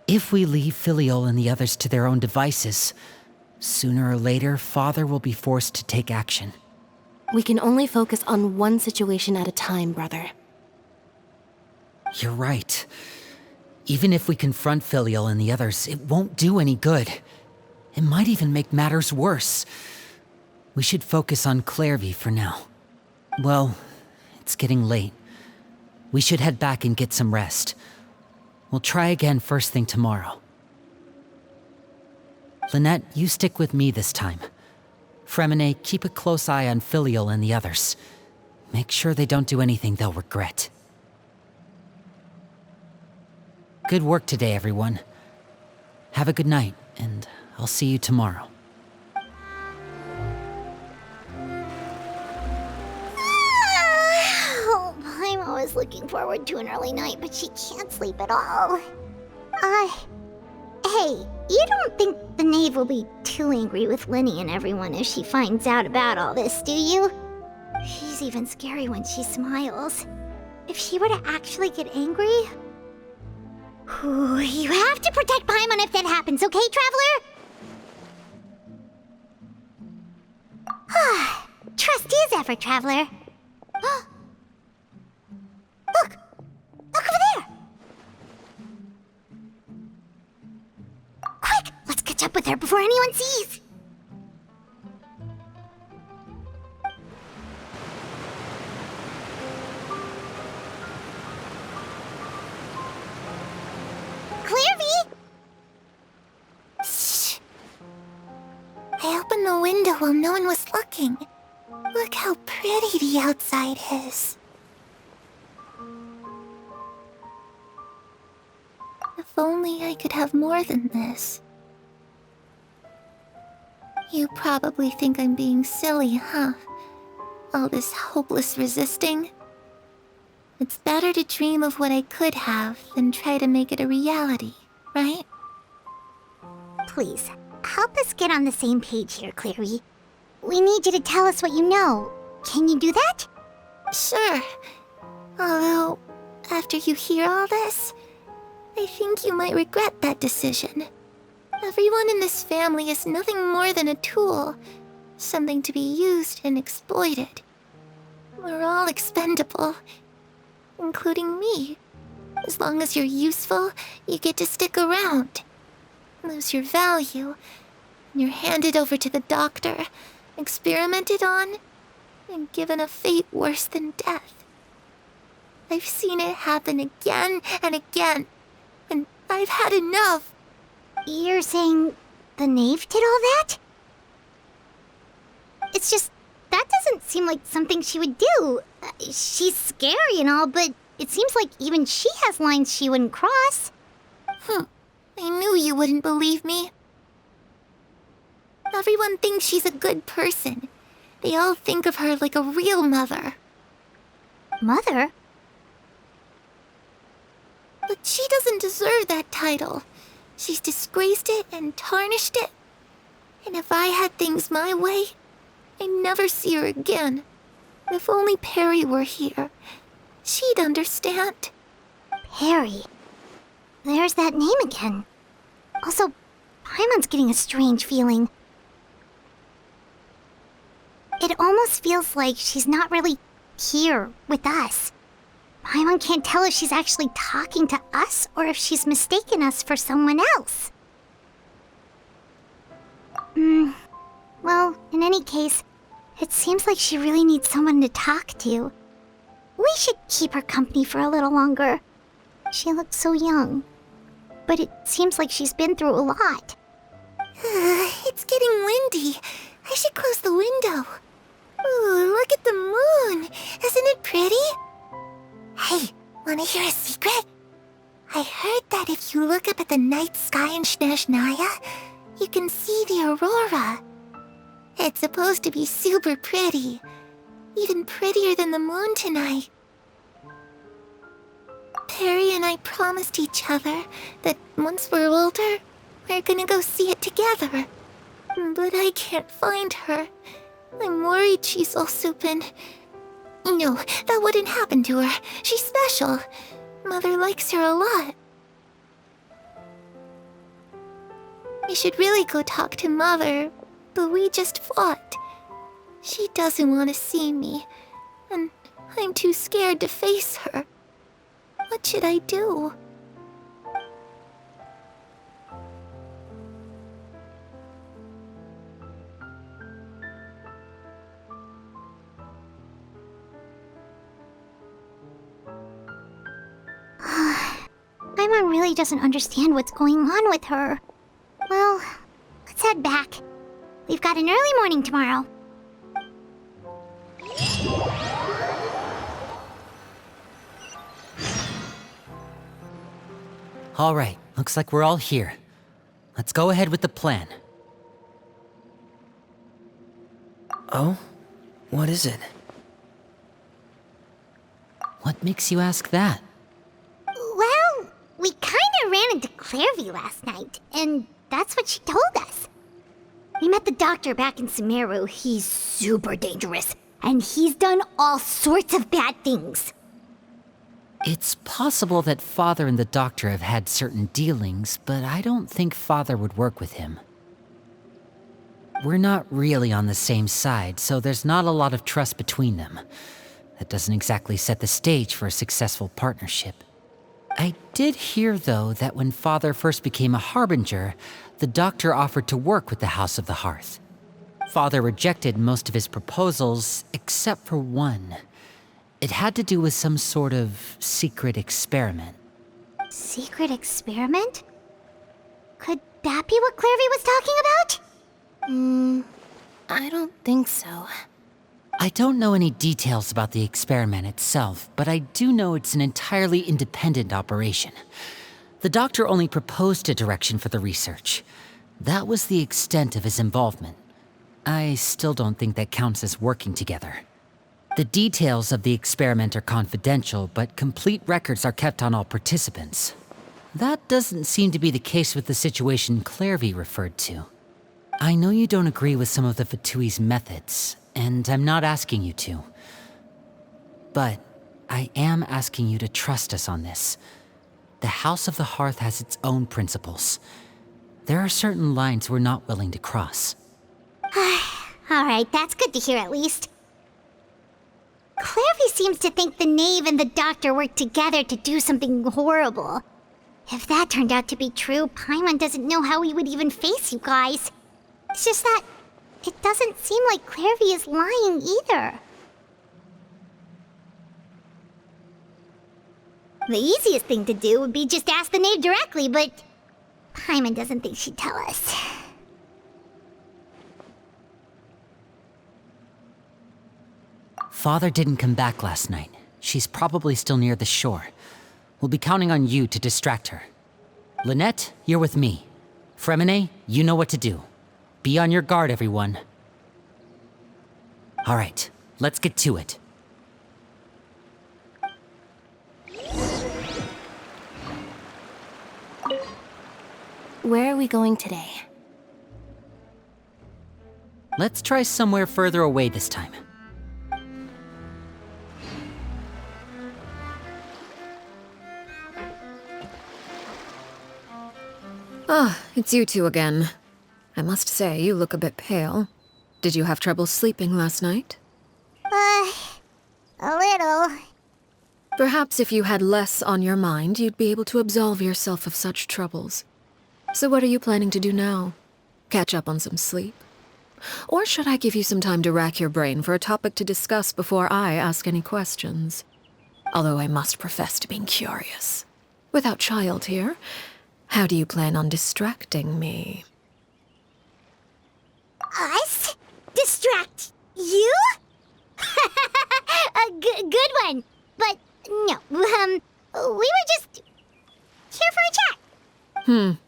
If we leave Filial and the others to their own devices, sooner or later, Father will be forced to take action.
We can only focus on one situation at a time, brother.
You're right. Even if we confront Filial and the others, it won't do any good. It might even make matters worse. We should focus on Clairvy for now. Well, it's getting late. We should head back and get some rest. We'll try again first thing tomorrow. Lynette, you stick with me this time. Fremine, keep a close eye on Filial and the others. Make sure they don't do anything they'll regret. Good work today, everyone. Have a good night, and I'll see you tomorrow.
Oh, I'm always looking forward to an early night, but she can't sleep at all. Hey, you don't think the knave will be too angry with Linny and everyone if she finds out about all this, do you? She's even scary when she smiles. If she were to actually get angry... Ooh, you have to protect Paimon if that happens, okay, Traveler? Trust is ever, Traveler. Look! Look over there! Quick! Let's catch up with her before anyone sees! Clearvy!
Shh. I opened the window while no one was looking. Look how pretty the outside is. If only I could have more than this. You probably think I'm being silly, huh? All this hopeless resisting. It's better to dream of what I could have than try to make it a reality, right?
Please, help us get on the same page here, Clearvy. We need you to tell us what you know. Can you do that?
Sure. Although, after you hear all this, I think you might regret that decision. Everyone in this family is nothing more than a tool, something to be used and exploited. We're all expendable, including me. As long as you're useful, you get to stick around. Lose your value, and you're handed over to the doctor, experimented on, and given a fate worse than death. I've seen it happen again and again, and I've had enough.
You're saying the knave did all that? It's just, that doesn't seem like something she would do. She's scary and all, but it seems like even she has lines she wouldn't cross.
I knew you wouldn't believe me. Everyone thinks she's a good person. They all think of her like a real mother.
Mother?
But she doesn't deserve that title. She's disgraced it and tarnished it. And if I had things my way, I'd never see her again. If only Perry were here, she'd understand.
Perry. There's that name again. Also, Paimon's getting a strange feeling. It almost feels like she's not really here with us. Paimon can't tell if she's actually talking to us or if she's mistaken us for someone else. Well, in any case, it seems like she really needs someone to talk to. We should keep her company for a little longer. She looks so young. But it seems like she's been through a lot.
It's getting windy. I should close the window. Ooh, look at the moon. Isn't it pretty? Hey, wanna hear a secret? I heard that if you look up at the night sky in Snezhnaya, you can see the aurora. It's supposed to be super pretty. Even prettier than the moon tonight. Perry and I promised each other that once we're older, we're gonna go see it together. But I can't find her. I'm worried she's also been... No, that wouldn't happen to her. She's special. Mother likes her a lot. I should really go talk to Mother, but we just fought. She doesn't want to see me, and I'm too scared to face her. What should I do?
Paimon really doesn't understand what's going on with her. Well, let's head back. We've got an early morning tomorrow.
All right, looks like we're all here. Let's go ahead with the plan.
Oh? What is it?
What makes you ask that?
Well, we kinda ran into Clairvy last night, and that's what she told us. We met the doctor back in Sumeru. He's super dangerous, and he's done all sorts of bad things.
It's possible that Father and the Doctor have had certain dealings, but I don't think Father would work with him. We're not really on the same side, so there's not a lot of trust between them. That doesn't exactly set the stage for a successful partnership. I did hear, though, that when Father first became a Harbinger, the Doctor offered to work with the House of the Hearth. Father rejected most of his proposals, except for one. It had to do with some sort of secret experiment.
Secret experiment? Could that be what Clairvy was talking about?
I don't think so.
I don't know any details about the experiment itself, but I do know it's an entirely independent operation. The Doctor only proposed a direction for the research. That was the extent of his involvement. I still don't think that counts as working together. The details of the experiment are confidential, but complete records are kept on all participants. That doesn't seem to be the case with the situation Clairvy referred to. I know you don't agree with some of the Fatui's methods, and I'm not asking you to. But I am asking you to trust us on this. The House of the Hearth has its own principles. There are certain lines we're not willing to cross.
Alright, that's good to hear at least. Clairvy seems to think the Knave and the Doctor worked together to do something horrible. If that turned out to be true, Paimon doesn't know how he would even face you guys. It's just that it doesn't seem like Clairvy is lying either. The easiest thing to do would be just ask the Knave directly, but Paimon doesn't think she'd tell us.
Father didn't come back last night. She's probably still near the shore. We'll be counting on you to distract her. Lynette, you're with me. Fremine, you know what to do. Be on your guard, everyone. All right, let's get to it.
Where are we going today?
Let's try somewhere further away this time.
Ah, it's you two again. I must say, you look a bit pale. Did you have trouble sleeping last night?
A little.
Perhaps if you had less on your mind, you'd be able to absolve yourself of such troubles. So what are you planning to do now? Catch up on some sleep? Or should I give you some time to rack your brain for a topic to discuss before I ask any questions? Although I must profess to being curious. Without Child here, how do you plan on distracting me?
Us? Distract you? A good one. But no, we were just here for a chat.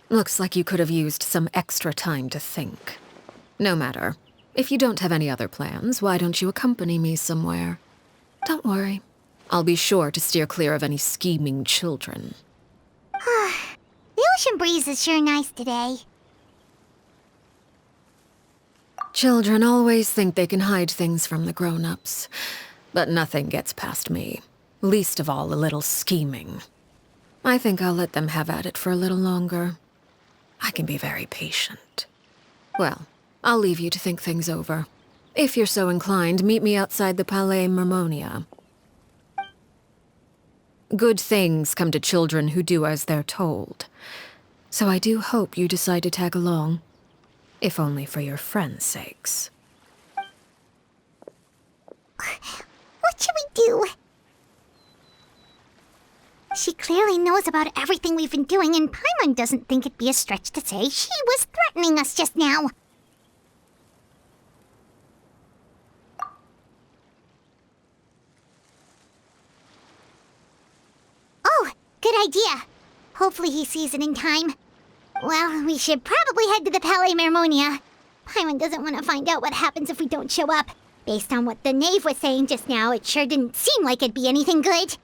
Looks like you could have used some extra time to think. No matter. If you don't have any other plans, why don't you accompany me somewhere? Don't worry. I'll be sure to steer clear of any scheming children.
The ocean breeze is sure nice today.
Children always think they can hide things from the grown-ups. But nothing gets past me. Least of all a little scheming. I think I'll let them have at it for a little longer. I can be very patient. Well, I'll leave you to think things over. If you're so inclined, meet me outside the Palais Mermonia. Good things come to children who do as they're told. So I do hope you decide to tag along. If only for your friends' sakes.
What should we do? She clearly knows about everything we've been doing, and Paimon doesn't think it'd be a stretch to say she was threatening us just now. Oh, good idea. Hopefully he sees it in time. Well, we should probably head to the Palais Mermonia. Paimon doesn't want to find out what happens if we don't show up. Based on what the knave was saying just now, it sure didn't seem like it'd be anything good.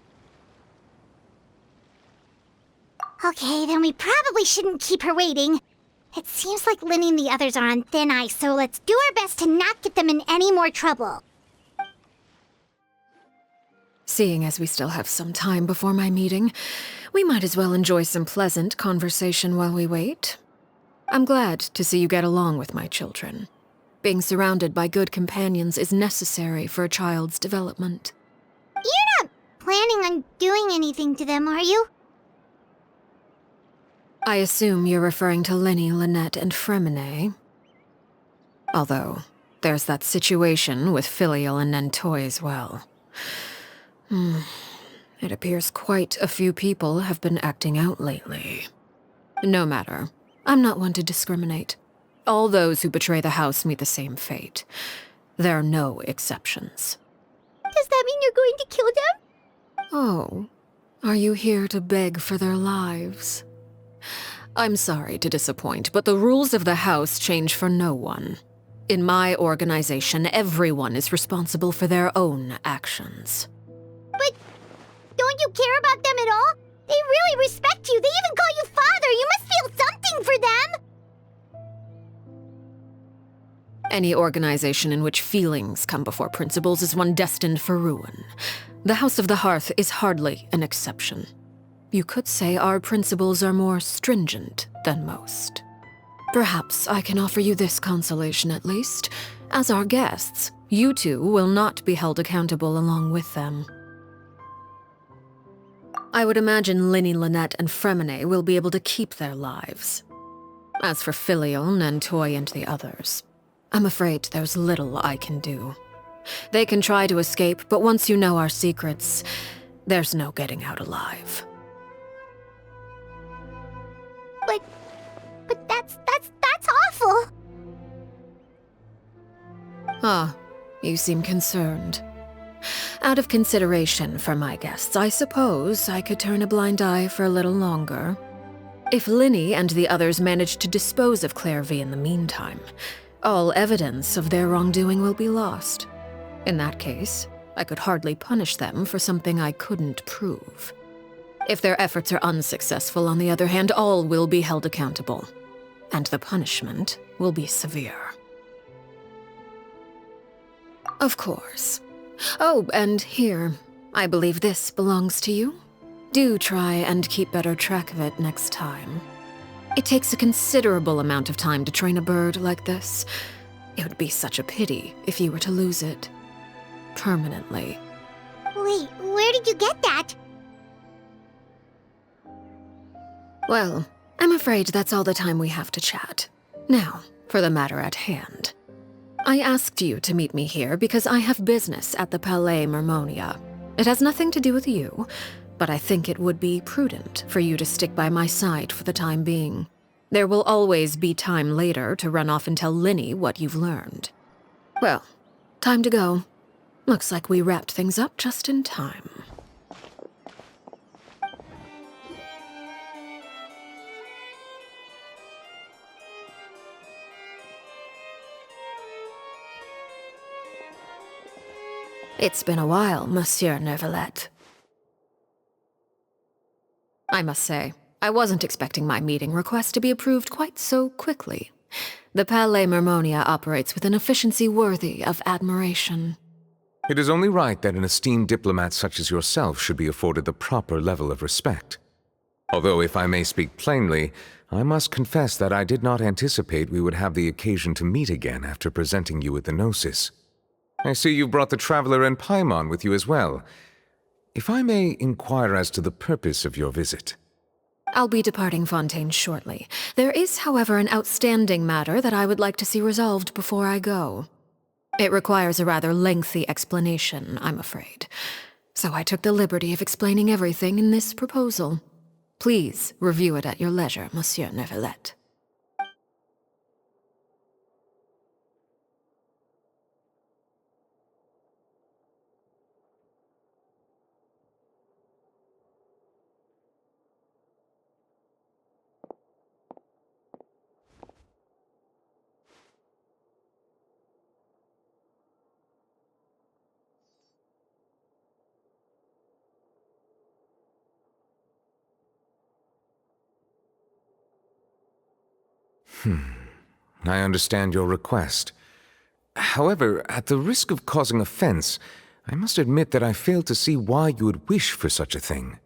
Okay, then we probably shouldn't keep her waiting. It seems like Linny and the others are on thin ice, so let's do our best to not get them in any more trouble.
Seeing as we still have some time before my meeting, we might as well enjoy some pleasant conversation while we wait. I'm glad to see you get along with my children. Being surrounded by good companions is necessary for a child's development.
You're not planning on doing anything to them, are you?
I assume you're referring to Linny, Lynette, and Fremine. Although, there's that situation with Filial and Nentoy as well. It appears quite a few people have been acting out lately. No matter. I'm not one to discriminate. All those who betray the house meet the same fate. There are no exceptions.
Does that mean you're going to kill them?
Oh, are you here to beg for their lives? I'm sorry to disappoint, but the rules of the house change for no one. In my organization, everyone is responsible for their own actions.
But don't you care about them at all? They really respect you. They even call you father. You must feel something for them.
Any organization in which feelings come before principles is one destined for ruin. The House of the Hearth is hardly an exception. You could say our principles are more stringent than most. Perhaps I can offer you this consolation at least. As our guests, you two will not be held accountable along with them. I would imagine Linny, Lynette, and Fremine will be able to keep their lives. As for Filial, Nentoy, and the others, I'm afraid there's little I can do. They can try to escape, but once you know our secrets, there's no getting out alive.
But that's awful.
Ah, you seem concerned. Out of consideration for my guests, I suppose I could turn a blind eye for a little longer. If Linny and the others manage to dispose of Clairvy in the meantime, all evidence of their wrongdoing will be lost. In that case, I could hardly punish them for something I couldn't prove. If their efforts are unsuccessful, on the other hand, all will be held accountable, and the punishment will be severe. Of course. Oh, and here, I believe this belongs to you. Do try and keep better track of it next time. It takes a considerable amount of time to train a bird like this. It would be such a pity if you were to lose it. Permanently.
Wait, where did you get that?
Well, I'm afraid that's all the time we have to chat. Now, for the matter at hand. I asked you to meet me here because I have business at the Palais Mermonia. It has nothing to do with you, but I think it would be prudent for you to stick by my side for the time being. There will always be time later to run off and tell Linny what you've learned. Well, time to go. Looks like we wrapped things up just in time. It's been a while, Monsieur Neuvillette. I must say, I wasn't expecting my meeting request to be approved quite so quickly. The Palais Mermonia operates with an efficiency worthy of admiration.
It is only right that an esteemed diplomat such as yourself should be afforded the proper level of respect. Although, if I may speak plainly, I must confess that I did not anticipate we would have the occasion to meet again after presenting you with the Gnosis. I see you brought the Traveler and Paimon with you as well. If I may inquire as to the purpose of your visit.
I'll be departing Fontaine shortly. There is, however, an outstanding matter that I would like to see resolved before I go. It requires a rather lengthy explanation, I'm afraid. So I took the liberty of explaining everything in this proposal. Please review it at your leisure, Monsieur Neuvillette.
I understand your request. However, at the risk of causing offense, I must admit that I fail to see why you would wish for such a thing.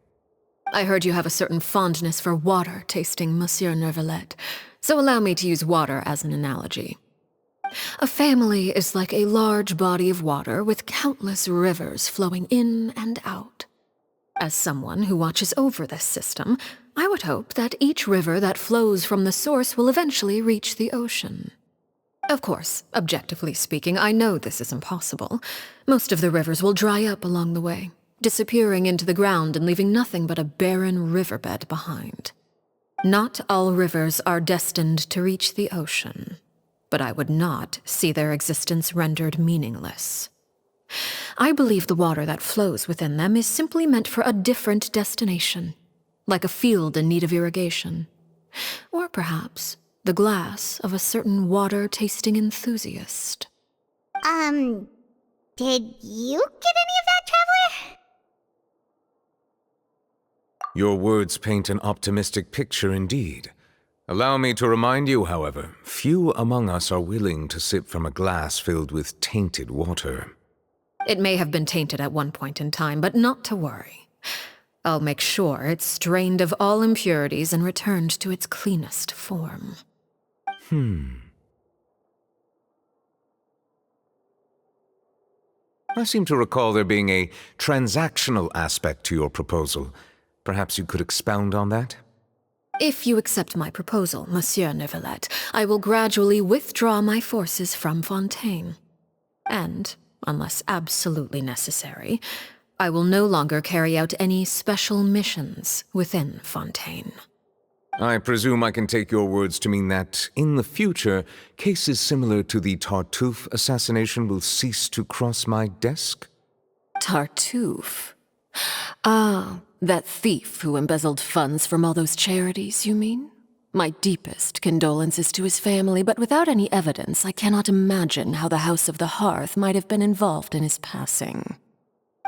I heard you have a certain fondness for water tasting, Monsieur Neuvillette, so allow me to use water as an analogy. A family is like a large body of water with countless rivers flowing in and out. As someone who watches over this system, I would hope that each river that flows from the source will eventually reach the ocean. Of course, objectively speaking, I know this is impossible. Most of the rivers will dry up along the way, disappearing into the ground and leaving nothing but a barren riverbed behind. Not all rivers are destined to reach the ocean, but I would not see their existence rendered meaningless. I believe the water that flows within them is simply meant for a different destination, like a field in need of irrigation. Or perhaps the glass of a certain water-tasting enthusiast.
Did you get any of that, Traveler?
Your words paint an optimistic picture indeed. Allow me to remind you, however, few among us are willing to sip from a glass filled with tainted water.
It may have been tainted at one point in time, but not to worry. I'll make sure it's strained of all impurities and returned to its cleanest form.
I seem to recall there being a transactional aspect to your proposal. Perhaps you could expound on that?
If you accept my proposal, Monsieur Neuvillette, I will gradually withdraw my forces from Fontaine. And, unless absolutely necessary, I will no longer carry out any special missions within Fontaine.
I presume I can take your words to mean that, in the future, cases similar to the Tartuffe assassination will cease to cross my desk?
Tartuffe? Ah, that thief who embezzled funds from all those charities, you mean? My deepest condolences to his family, but without any evidence, I cannot imagine how the House of the Hearth might have been involved in his passing.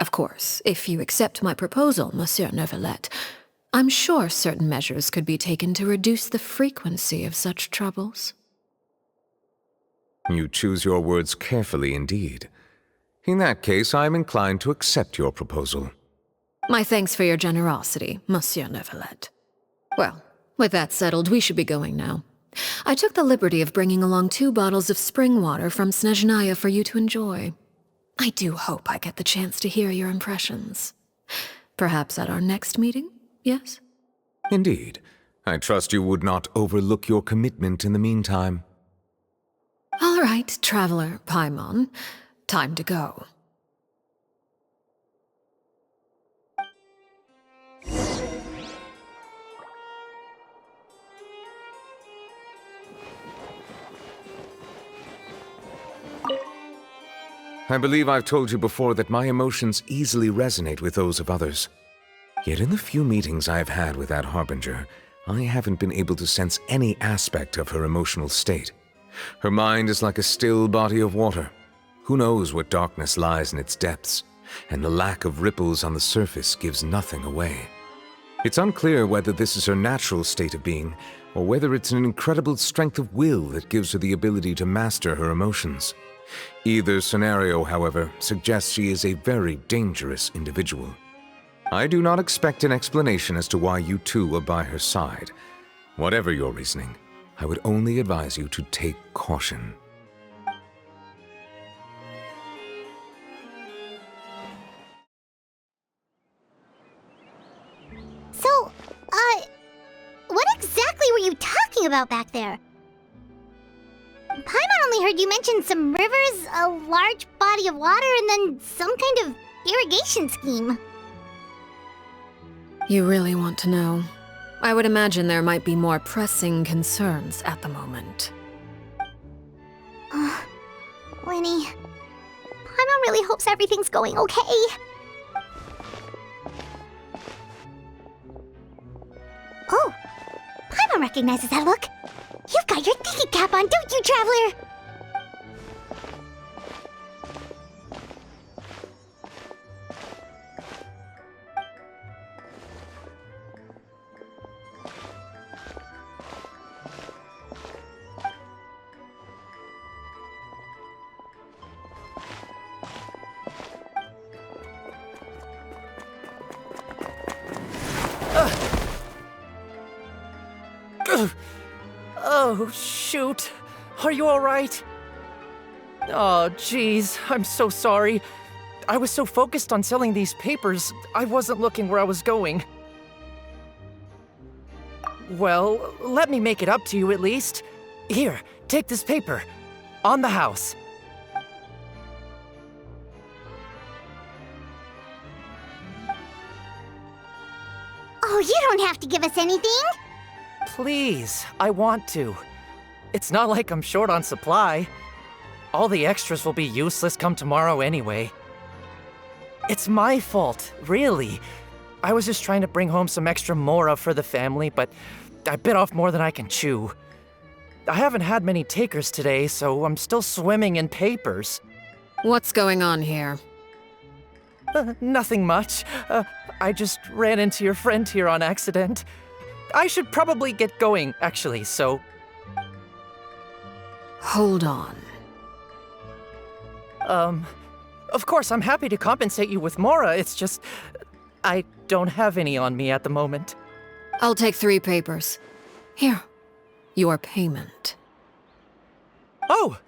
Of course, if you accept my proposal, Monsieur Neuvillette, I'm sure certain measures could be taken to reduce the frequency of such troubles.
You choose your words carefully indeed. In that case, I am inclined to accept your proposal.
My thanks for your generosity, Monsieur Neuvillette. Well, with that settled, we should be going now. I took the liberty of bringing along 2 bottles of spring water from Snezhnaya for you to enjoy. I do hope I get the chance to hear your impressions. Perhaps at our next meeting, yes?
Indeed. I trust you would not overlook your commitment in the meantime.
All right, Traveler Paimon. Time to go.
I believe I've told you before that my emotions easily resonate with those of others. Yet in the few meetings I have had with that Harbinger, I haven't been able to sense any aspect of her emotional state. Her mind is like a still body of water. Who knows what darkness lies in its depths, and the lack of ripples on the surface gives nothing away. It's unclear whether this is her natural state of being, or whether it's an incredible strength of will that gives her the ability to master her emotions. Either scenario, however, suggests she is a very dangerous individual. I do not expect an explanation as to why you two are by her side. Whatever your reasoning, I would only advise you to take caution.
So, what exactly were you talking about back there? Paimon only heard you mention some rivers, a large body of water, and then some kind of irrigation scheme.
You really want to know? I would imagine there might be more pressing concerns at the moment.
Winnie, Paimon really hopes everything's going okay. Oh, Paimon recognizes that look. You've got your tiki cap on, don't you, Traveler?
Oh, shoot. Are you alright? Oh, jeez. I'm so sorry. I was so focused on selling these papers, I wasn't looking where I was going. Well, let me make it up to you at least. Here, take this paper. On the house.
Oh, you don't have to give us anything.
Please, I want to. It's not like I'm short on supply. All the extras will be useless come tomorrow anyway. It's my fault, really. I was just trying to bring home some extra mora for the family, but I bit off more than I can chew. I haven't had many takers today, so I'm still swimming in papers.
What's going on here?
Nothing much. I just ran into your friend here on accident. I should probably get going, actually, so...
Hold on.
Of course, I'm happy to compensate you with mora, it's just... I don't have any on me at the moment.
I'll take 3 papers. Here. Your payment.
Oh!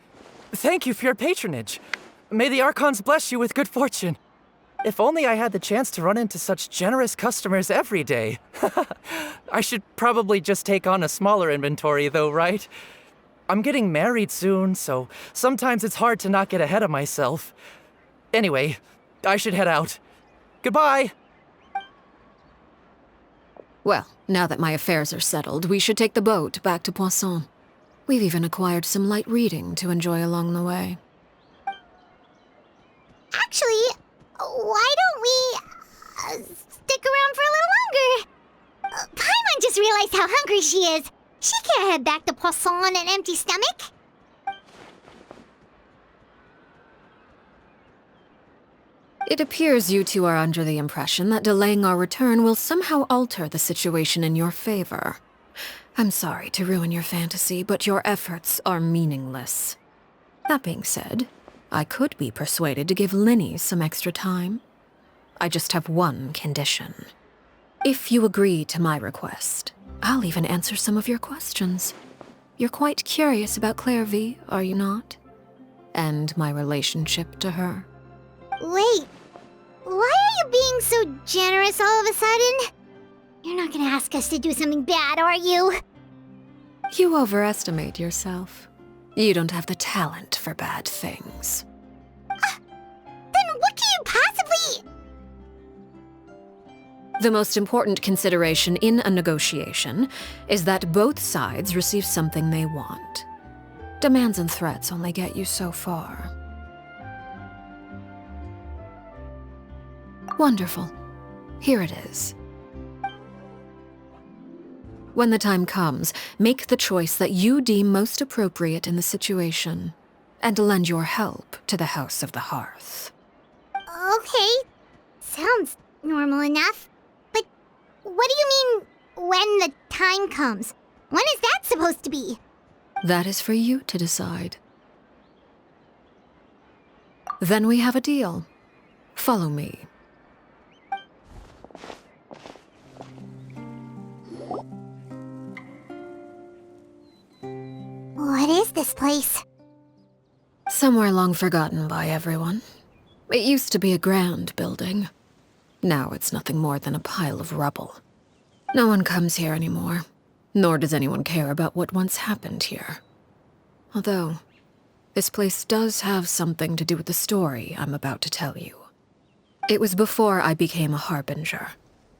Thank you for your patronage. May the Archons bless you with good fortune. If only I had the chance to run into such generous customers every day. I should probably just take on a smaller inventory though, right? I'm getting married soon, so sometimes it's hard to not get ahead of myself. Anyway, I should head out. Goodbye!
Well, now that my affairs are settled, we should take the boat back to Poisson. We've even acquired some light reading to enjoy along the way.
Actually, why don't we stick around for a little longer? Paimon just realized how hungry she is. She can't head back to Poisson on an empty stomach.
It appears you two are under the impression that delaying our return will somehow alter the situation in your favor. I'm sorry to ruin your fantasy, but your efforts are meaningless. That being said, I could be persuaded to give Linny some extra time. I just have one condition. If you agree to my request, I'll even answer some of your questions. You're quite curious about Clairvy, are you not? And my relationship to her.
Wait, why are you being so generous all of a sudden? You're not gonna ask us to do something bad, are you?
You overestimate yourself. You don't have the talent for bad things.
Then what can you possibly...
The most important consideration in a negotiation is that both sides receive something they want. Demands and threats only get you so far. Wonderful. Here it is. When the time comes, make the choice that you deem most appropriate in the situation, and lend your help to the House of the Hearth.
Okay, sounds normal enough. But what do you mean, when the time comes? When is that supposed to be?
That is for you to decide. Then we have a deal. Follow me.
What is this place?
Somewhere long forgotten by everyone. It used to be a grand building. Now it's nothing more than a pile of rubble. No one comes here anymore, nor does anyone care about what once happened here. Although, this place does have something to do with the story I'm about to tell you. It was before I became a Harbinger,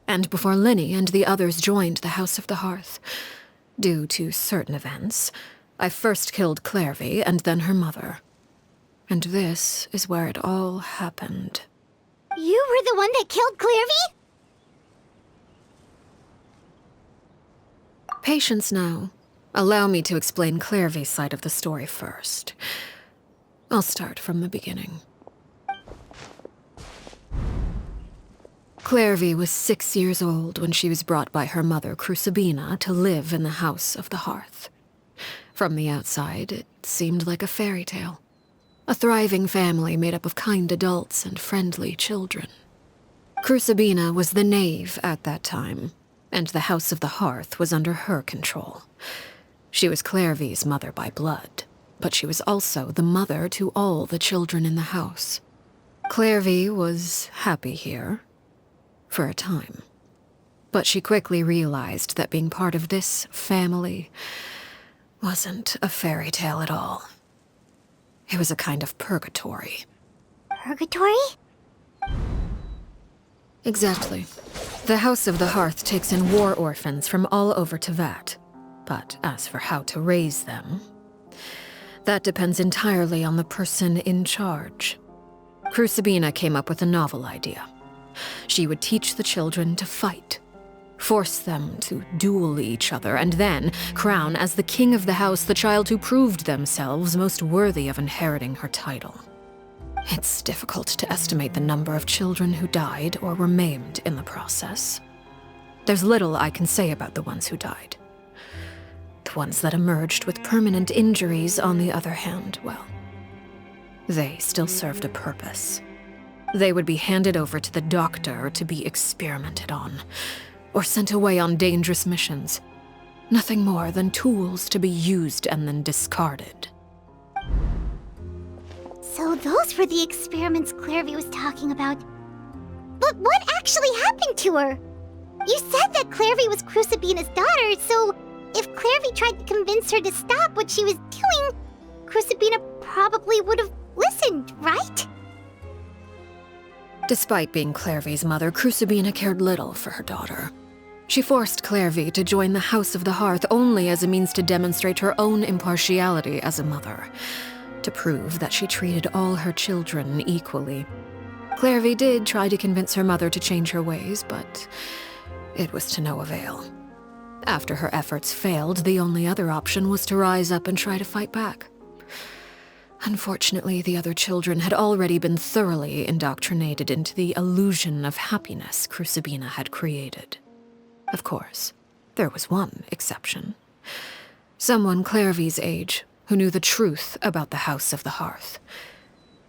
and before Linny and the others joined the House of the Hearth. Due to certain events, I first killed Clairvy and then her mother. And this is where it all happened.
You were the one that killed Clairvy?
Patience now. Allow me to explain Clairvy's side of the story first. I'll start from the beginning. Clairvy was 6 years old when she was brought by her mother, Crucibina, to live in the House of the Hearth. From the outside, it seemed like a fairy tale. A thriving family made up of kind adults and friendly children. Crucibina was the knave at that time, and the House of the Hearth was under her control. She was Clairvy's mother by blood, but she was also the mother to all the children in the house. Clairvy was happy here, for a time. But she quickly realized that being part of this family wasn't a fairy tale at all. It was a kind of purgatory.
Purgatory?
Exactly. The House of the Hearth takes in war orphans from all over Tevat. But as for how to raise them, that depends entirely on the person in charge. Crucibina came up with a novel idea. She would teach the children to fight, force them to duel each other, and then crown as the king of the house the child who proved themselves most worthy of inheriting her title. It's difficult to estimate the number of children who died or were maimed in the process. There's little I can say about the ones who died. The ones that emerged with permanent injuries, on the other hand, well, they still served a purpose. They would be handed over to the doctor to be experimented on, or sent away on dangerous missions. Nothing more than tools to be used and then discarded.
So those were the experiments Clairvy was talking about. But what actually happened to her? You said that Clairvy was Crucibina's daughter, so if Clairvy tried to convince her to stop what she was doing, Crucibina probably would have listened, right?
Despite being Clairvy's mother, Crucibina cared little for her daughter. She forced Clairvy to join the House of the Hearth only as a means to demonstrate her own impartiality as a mother, to prove that she treated all her children equally. Clairvy did try to convince her mother to change her ways, but it was to no avail. After her efforts failed, the only other option was to rise up and try to fight back. Unfortunately, the other children had already been thoroughly indoctrinated into the illusion of happiness Crucibina had created. Of course, there was one exception. Someone Clairvy's age who knew the truth about the House of the Hearth.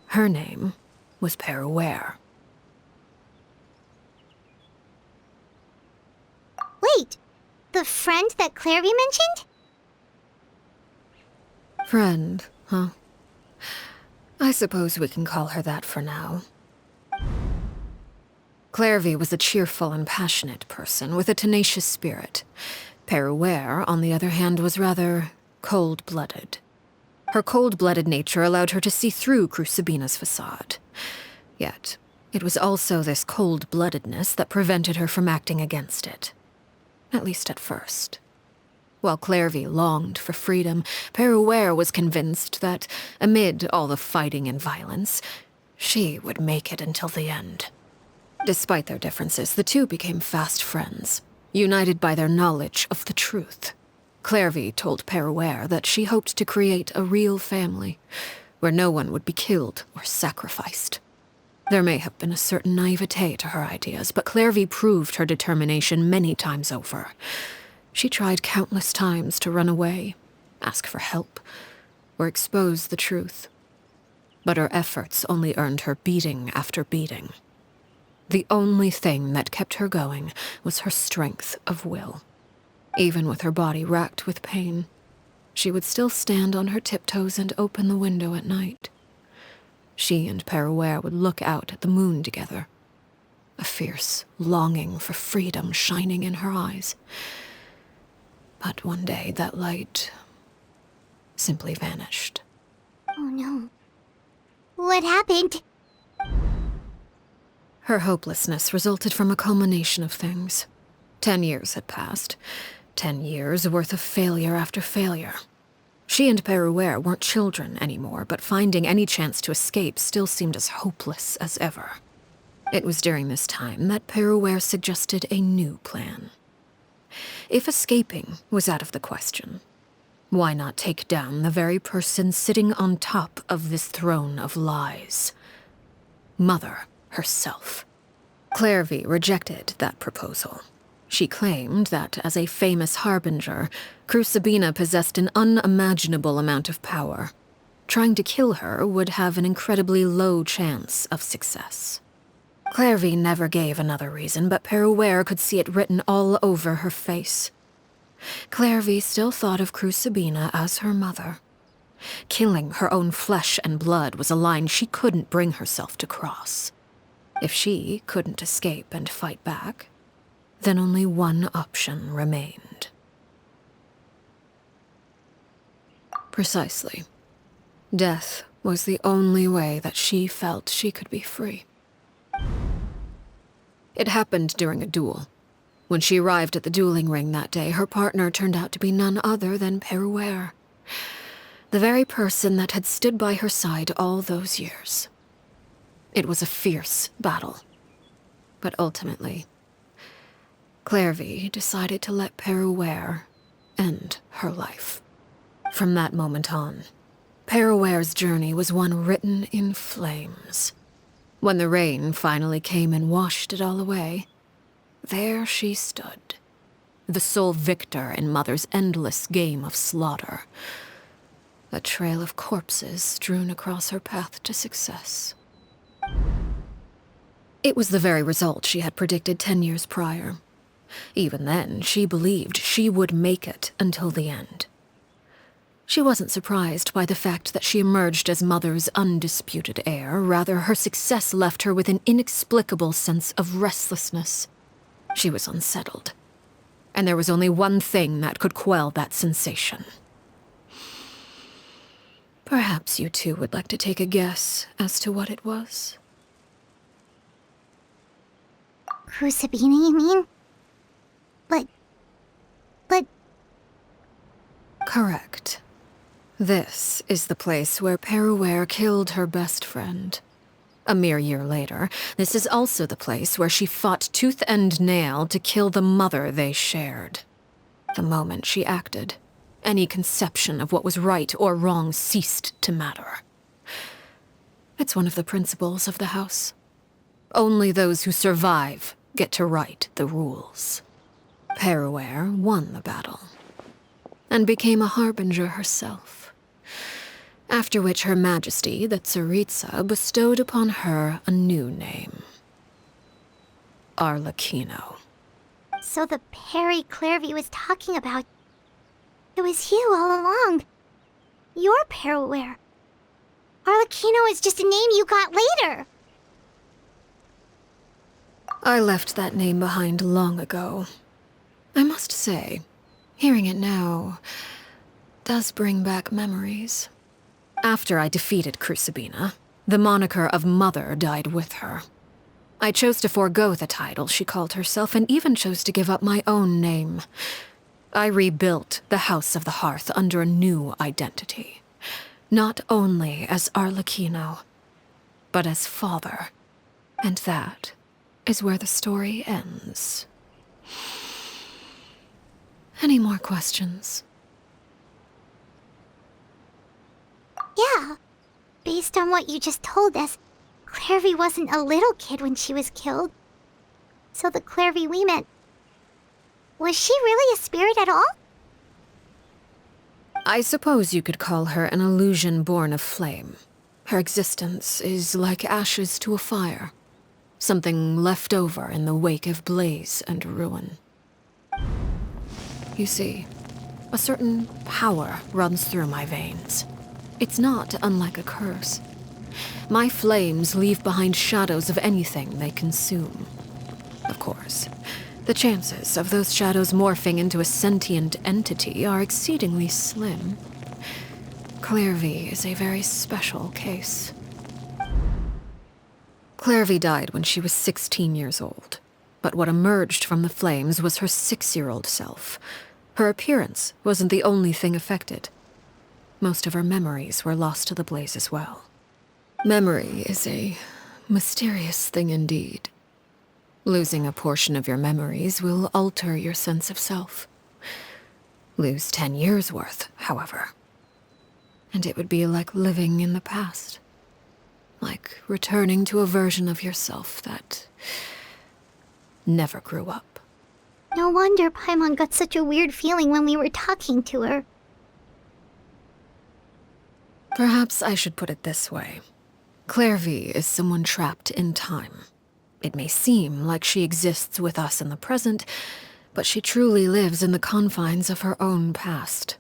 Her name was Peruere.
Wait, the friend that Clairvy mentioned?
Friend, huh? I suppose we can call her that for now. Clairvy was a cheerful and passionate person with a tenacious spirit. Peruere, on the other hand, was rather cold-blooded. Her cold-blooded nature allowed her to see through Crucibina's facade. Yet, it was also this cold-bloodedness that prevented her from acting against it. At least at first. While Clairvy longed for freedom, Peruere was convinced that, amid all the fighting and violence, she would make it until the end. Despite their differences, the two became fast friends, united by their knowledge of the truth. Clairvy told Peruere that she hoped to create a real family, where no one would be killed or sacrificed. There may have been a certain naivete to her ideas, but Clairvy proved her determination many times over. She tried countless times to run away, ask for help, or expose the truth. But her efforts only earned her beating after beating. The only thing that kept her going was her strength of will. Even with her body racked with pain, she would still stand on her tiptoes and open the window at night. She and Peruere would look out at the moon together, a fierce longing for freedom shining in her eyes. But one day that light simply vanished.
Oh no. What happened?
Her hopelessness resulted from a culmination of things. 10 years had passed. 10 years worth of failure after failure. She and Peruere weren't children anymore, but finding any chance to escape still seemed as hopeless as ever. It was during this time that Peruere suggested a new plan. If escaping was out of the question, why not take down the very person sitting on top of this throne of lies? Mother herself. Clairvy rejected that proposal. She claimed that, as a famous harbinger, Crucibina possessed an unimaginable amount of power. Trying to kill her would have an incredibly low chance of success. Clairvy never gave another reason, but Peruere could see it written all over her face. Clairvy still thought of Crucibina as her mother. Killing her own flesh and blood was a line she couldn't bring herself to cross. If she couldn't escape and fight back, then only one option remained. Precisely. Death was the only way that she felt she could be free. It happened during a duel. When she arrived at the dueling ring that day, her partner turned out to be none other than Peruere, the very person that had stood by her side all those years. It was a fierce battle. But ultimately, Clairvy decided to let Peruere end her life. From that moment on, Peruere's journey was one written in flames. When the rain finally came and washed it all away, there she stood, the sole victor in Mother's endless game of slaughter. A trail of corpses strewn across her path to success. It was the very result she had predicted 10 years prior. Even then, she believed she would make it until the end. She wasn't surprised by the fact that she emerged as Mother's undisputed heir. Rather, her success left her with an inexplicable sense of restlessness. She was unsettled, and there was only one thing that could quell that sensation. Perhaps you two would like to take a guess as to what it was?
Crucibina, you mean? But...
Correct. This is the place where Peruere killed her best friend. A mere year later, this is also the place where she fought tooth and nail to kill the mother they shared. The moment she acted, any conception of what was right or wrong ceased to matter. It's one of the principles of the house. Only those who survive get to write the rules. Peruere won the battle, and became a harbinger herself. After which Her Majesty, the Tsaritsa, bestowed upon her a new name. Arlecchino.
So the Perry Clairvy was talking about... It was you all along. You're Peruere. Arlecchino is just a name you got later.
I left that name behind long ago. I must say, hearing it now does bring back memories. After I defeated Crucibina, the moniker of Mother died with her. I chose to forego the title she called herself, and even chose to give up my own name. I rebuilt the House of the Hearth under a new identity. Not only as Arlecchino, but as father. And that is where the story ends. Any more questions?
Yeah. Based on what you just told us, Clairvy wasn't a little kid when she was killed. So the Clairvy we met... Was she really a spirit at all?
I suppose you could call her an illusion born of flame. Her existence is like ashes to a fire. Something left over in the wake of blaze and ruin. You see, a certain power runs through my veins. It's not unlike a curse. My flames leave behind shadows of anything they consume. Of course, the chances of those shadows morphing into a sentient entity are exceedingly slim. Clairvy is a very special case. Clairvy died when she was 16 years old, but what emerged from the flames was her 6-year-old self. Her appearance wasn't the only thing affected. Most of her memories were lost to the blaze as well. Memory is a mysterious thing indeed. Losing a portion of your memories will alter your sense of self. Lose 10 years' worth, however, and it would be like living in the past. Like returning to a version of yourself that never grew up.
No wonder Paimon got such a weird feeling when we were talking to her.
Perhaps I should put it this way. Clairvy is someone trapped in time. It may seem like she exists with us in the present, but she truly lives in the confines of her own past.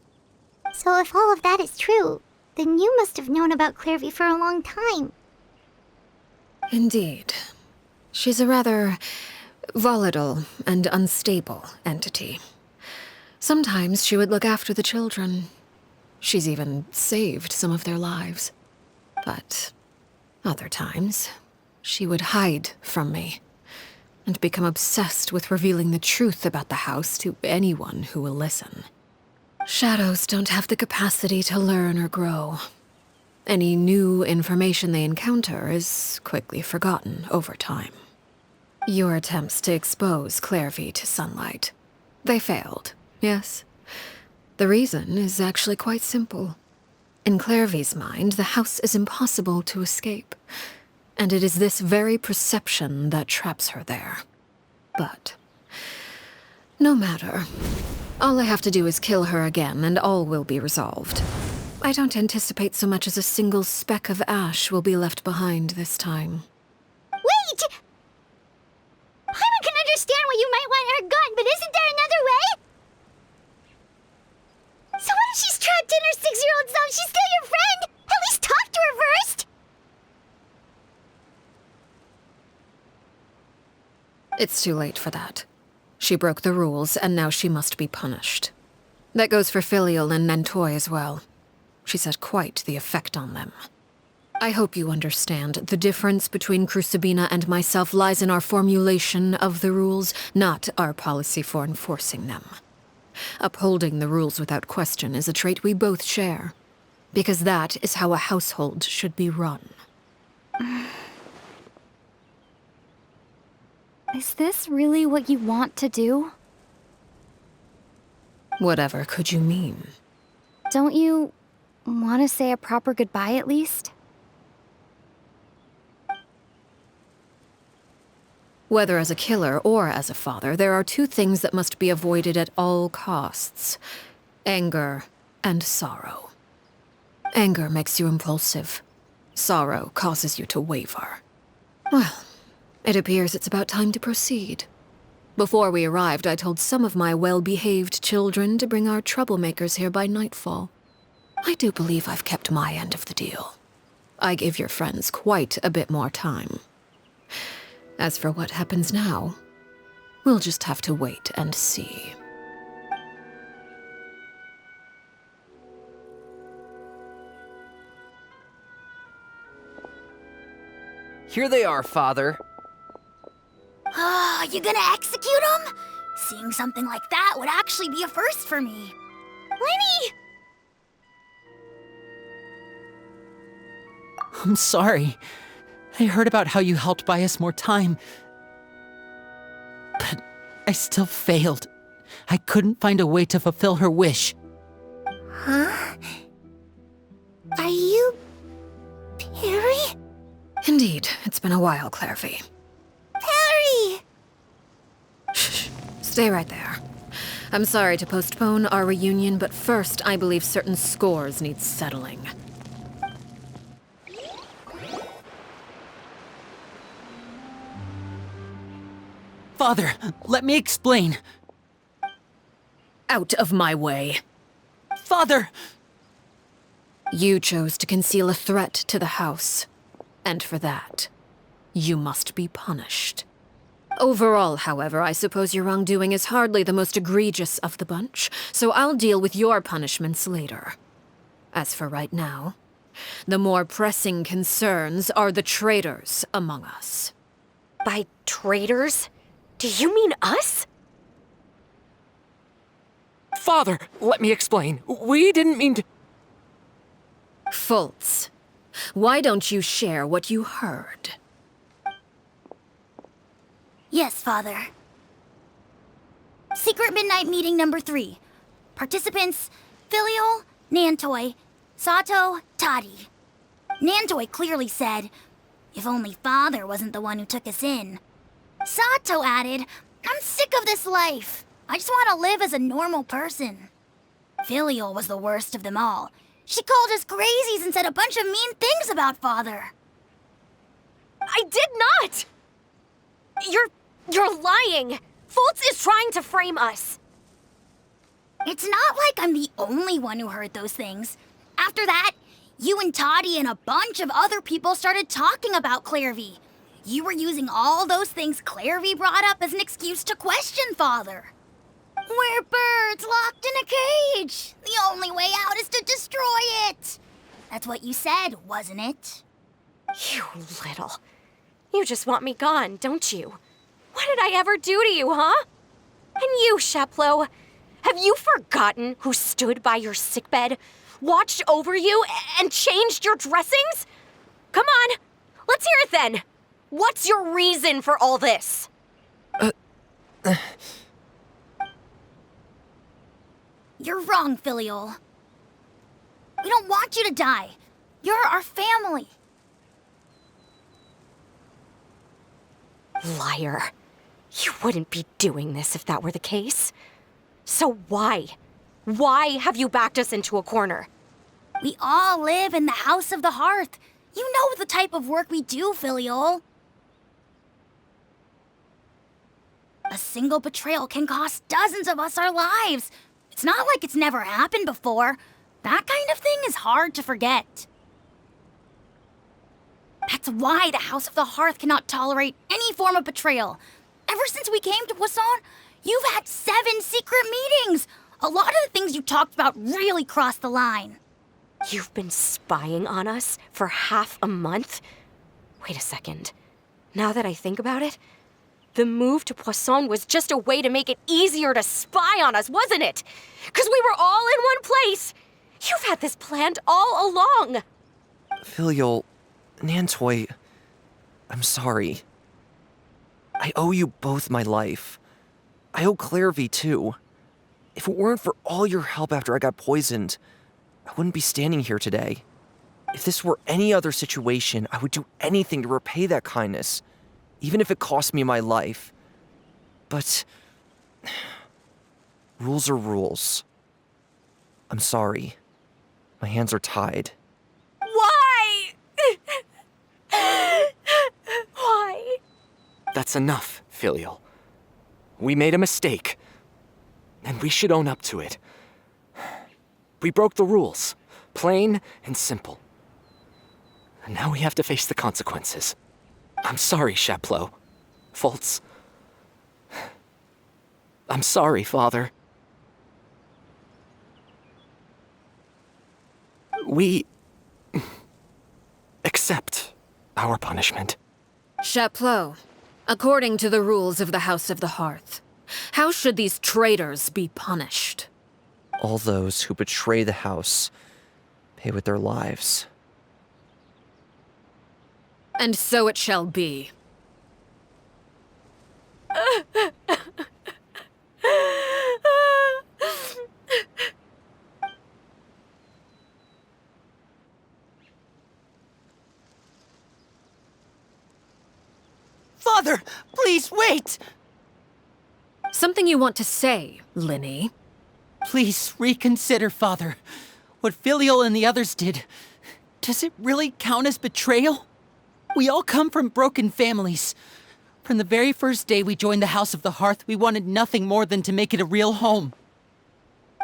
So if all of that is true, then you must have known about Clairvy for a long time.
Indeed. She's a rather volatile and unstable entity. Sometimes she would look after the children. She's even saved some of their lives. But other times, she would hide from me and become obsessed with revealing the truth about the house to anyone who will listen. Shadows don't have the capacity to learn or grow. Any new information they encounter is quickly forgotten over time. Your attempts to expose Clairvy to sunlight, they failed, yes? The reason is actually quite simple. In Clairvy's mind, the house is impossible to escape, and it is this very perception that traps her there. But no matter. All I have to do is kill her again, and all will be resolved. I don't anticipate so much as a single speck of ash will be left behind this time.
Wait! Paimon can understand why you might want her gone, but isn't there another way? So what if she's trapped in her 6-year-old self? She's still your friend! At least talk to her first!
It's too late for that. She broke the rules, and now she must be punished. That goes for Filial and Nantoy as well. She's had quite the effect on them. I hope you understand. The difference between Crucibina and myself lies in our formulation of the rules, not our policy for enforcing them. Upholding the rules without question is a trait we both share, because that is how a household should be run.
Is this really what you want to do?
Whatever could you mean?
Don't you want to say a proper goodbye at least?
Whether as a killer or as a father, there are two things that must be avoided at all costs: anger and sorrow. Anger makes you impulsive. Sorrow causes you to waver. Well, it appears it's about time to proceed. Before we arrived, I told some of my well-behaved children to bring our troublemakers here by nightfall. I do believe I've kept my end of the deal. I gave your friends quite a bit more time. As for what happens now, we'll just have to wait and see.
Here they are, Father.
You gonna execute him? Seeing something like that would actually be a first for me.
Lenny!
I'm sorry. I heard about how you helped buy us more time. But I still failed. I couldn't find a way to fulfill her wish.
Huh? Are you... Perry?
Indeed, it's been a while, Clairvy.
Perry!
Shh, stay right there. I'm sorry to postpone our reunion, but first I believe certain scores need settling.
Father, let me explain.
Out of my way.
Father!
You chose to conceal a threat to the house, and for that, you must be punished. Overall, however, I suppose your wrongdoing is hardly the most egregious of the bunch, so I'll deal with your punishments later. As for right now, the more pressing concerns are the traitors among us.
By traitors? Do you mean us?
Father, let me explain. We didn't mean to...
Fultz, why don't you share what you heard?
Yes, Father. Secret Midnight Meeting number 3. Participants: Filial, Nantoy, Sato, Toddy. Nantoy clearly said, "If only Father wasn't the one who took us in." Sato added, "I'm sick of this life. I just want to live as a normal person." Filial was the worst of them all. She called us crazies and said a bunch of mean things about Father.
I did not! You're lying! Fultz is trying to frame us.
It's not like I'm the only one who heard those things. After that, you and Toddy and a bunch of other people started talking about Clairvy. You were using all those things Clairvy brought up as an excuse to question Father. We're birds locked in a cage. The only way out is to destroy it. That's what you said, wasn't it?
You little. You just want me gone, don't you? What did I ever do to you, huh? And you, Sheplo, have you forgotten who stood by your sickbed, watched over you, and changed your dressings? Come on, let's hear it then. What's your reason for all this?
You're wrong, Filial. We don't want you to die. You're our family.
Liar. You wouldn't be doing this if that were the case. So why? Why have you backed us into a corner?
We all live in the House of the Hearth. You know the type of work we do, Filial. A single betrayal can cost dozens of us our lives. It's not like it's never happened before. That kind of thing is hard to forget. That's why the House of the Hearth cannot tolerate any form of betrayal. Ever since we came to Poisson, you've had 7 secret meetings. A lot of the things you talked about really crossed the line.
You've been spying on us for half a month? Wait a second. Now that I think about it, the move to Poisson was just a way to make it easier to spy on us, wasn't it? Because we were all in one place. You've had this planned all along.
Filial, Nantoy, I'm sorry. I owe you both my life. I owe Clairvy too. If it weren't for all your help after I got poisoned, I wouldn't be standing here today. If this were any other situation, I would do anything to repay that kindness, even if it cost me my life. But rules are rules. I'm sorry. My hands are tied.
Why? Why?
That's enough, Filial. We made a mistake, and we should own up to it. We broke the rules, plain and simple. And now we have to face the consequences. I'm sorry, Sheplo. Fultz. I'm sorry, Father. We accept our punishment.
Chapleau, according to the rules of the House of the Hearth, how should these traitors be punished?
All those who betray the house pay with their lives.
And so it shall be.
Father, please wait!
Something you want to say, Linny?
Please reconsider, Father. What Filial and the others did, does it really count as betrayal? We all come from broken families. From the very first day we joined the House of the Hearth, we wanted nothing more than to make it a real home.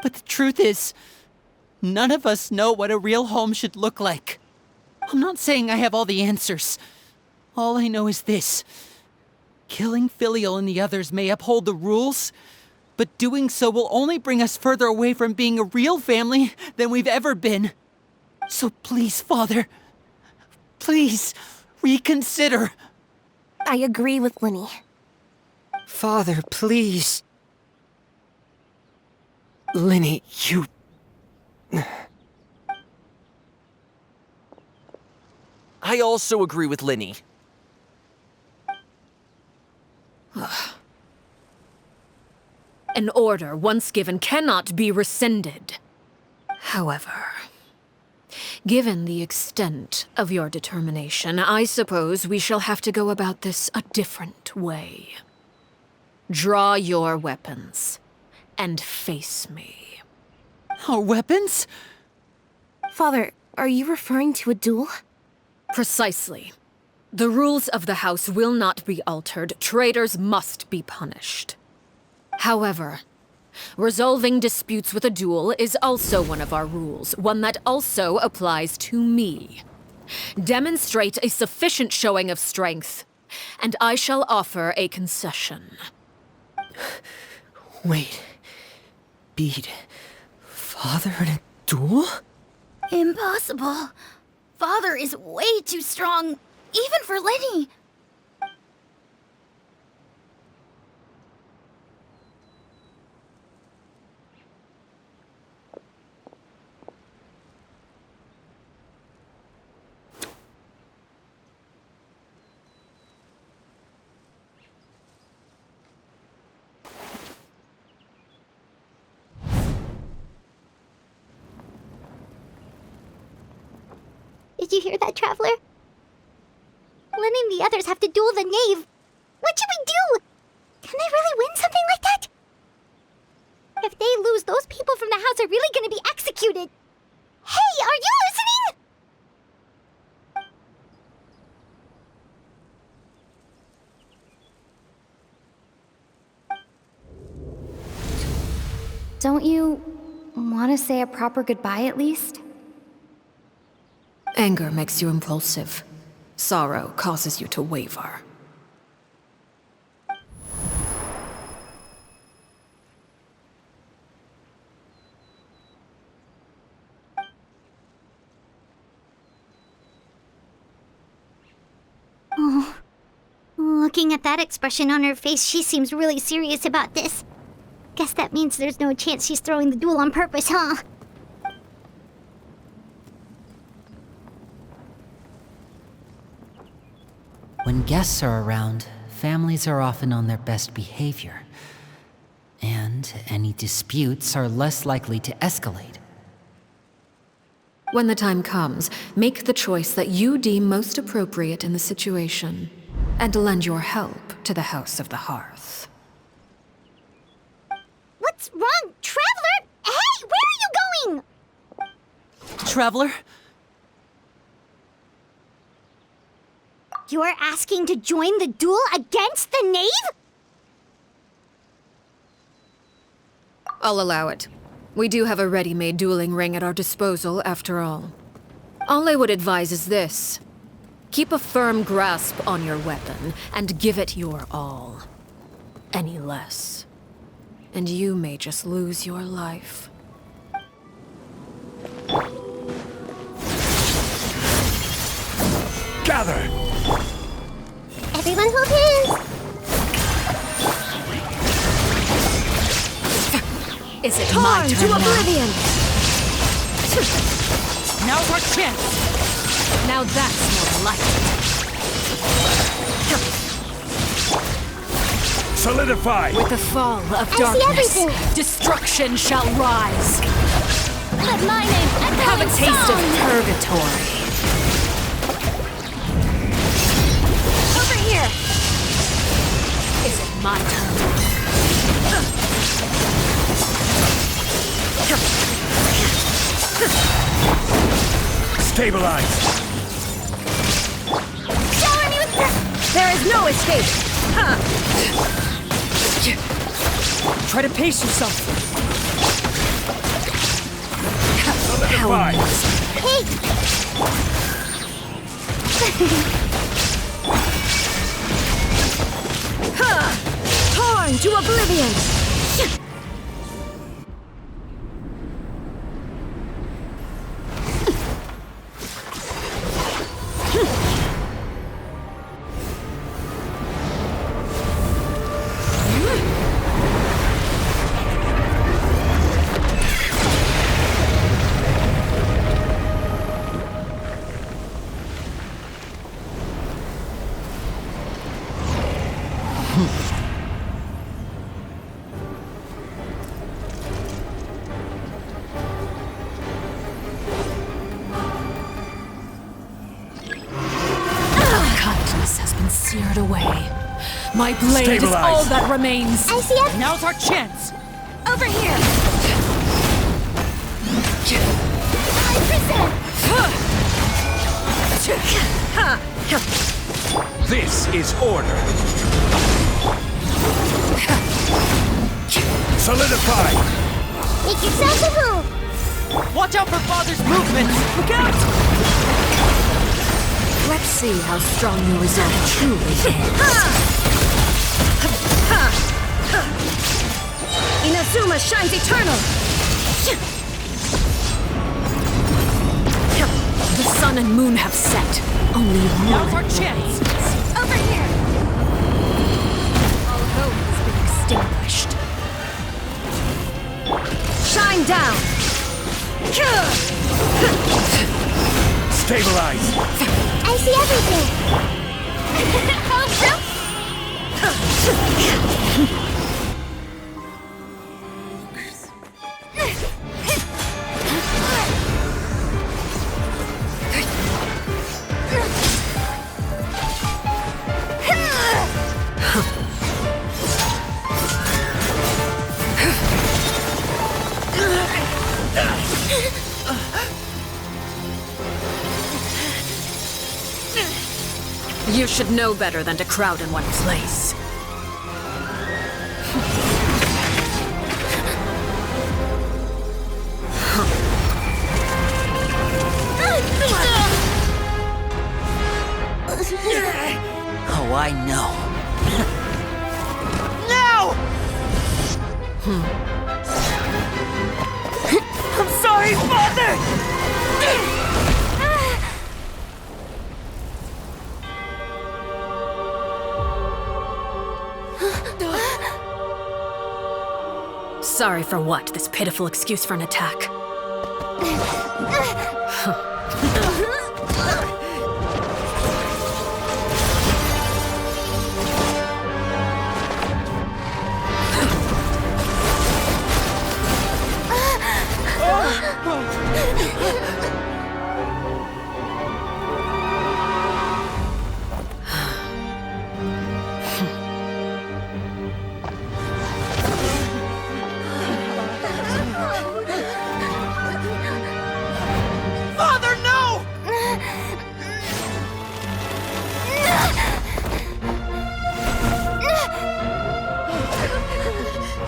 But the truth is, none of us know what a real home should look like. I'm not saying I have all the answers. All I know is this. Killing Filial and the others may uphold the rules, but doing so will only bring us further away from being a real family than we've ever been. So please, Father, please reconsider.
I agree with Linny.
Father, please.
Linny, you...
I also agree with Linny.
An order once given cannot be rescinded. However, given the extent of your determination, I suppose we shall have to go about this a different way. Draw your weapons and face me.
Our weapons?
Father, are you referring to a duel?
Precisely. The rules of the house will not be altered. Traitors must be punished. However, resolving disputes with a duel is also one of our rules, one that also applies to me. Demonstrate a sufficient showing of strength, and I shall offer a concession.
Wait. Beat Father in a duel?
Impossible. Father is way too strong, even for Lenny.
Did you hear that, Traveler? Lenny and the others have to duel the knave. What should we do? Can they really win something like that? If they lose, those people from the house are really gonna be executed. Hey, are you listening?
Don't you want to say a proper goodbye at least?
Anger makes you impulsive. Sorrow causes you to waver.
Oh. Looking at that expression on her face, she seems really serious about this. Guess that means there's no chance she's throwing the duel on purpose, huh?
When guests are around, families are often on their best behavior. And any disputes are less likely to escalate.
When the time comes, make the choice that you deem most appropriate in the situation, and lend your help to the House of the Hearth.
What's wrong, Traveler? Hey, where are you going?
Traveler?
You're asking to join the duel against the knave?
I'll allow it. We do have a ready-made dueling ring at our disposal, after all. All I would advise is this. Keep a firm grasp on your weapon, and give it your all. Any less, and you may just lose your life.
Gather!
Everyone hold hands!
Is it my turn
to oblivion!
Now's our chance!
Now that's more like it.
Solidify!
With the fall of
I see
darkness,
everything.
destruction shall rise.
Let my name echo
Have a
in
taste
song.
of purgatory.
Over here!
Is it my turn?
Stabilize!
Shower me with
There is no escape!
Try to pace yourself.
Solidify!
Hey!
Torn to oblivion! Kindness has been seared away. My blade is
Stabilize.
all that remains.
I see it!
Now's our chance!
over here! I present!
This is order! Solidify!
Make yourself a move!
Watch out for Father's movements! Look out!
Let's see how strong your resolve truly is.
Inazuma shines eternal!
The sun and moon have set. Only
Now's
one.
our chance!
Over here!
All hope has been extinguished.
Shine down!
Stabilize!
I see everything!
You should know better than to crowd in one place.
Oh, I know. I'm sorry, Father!
Sorry for what? This pitiful excuse for an attack.
Father, no!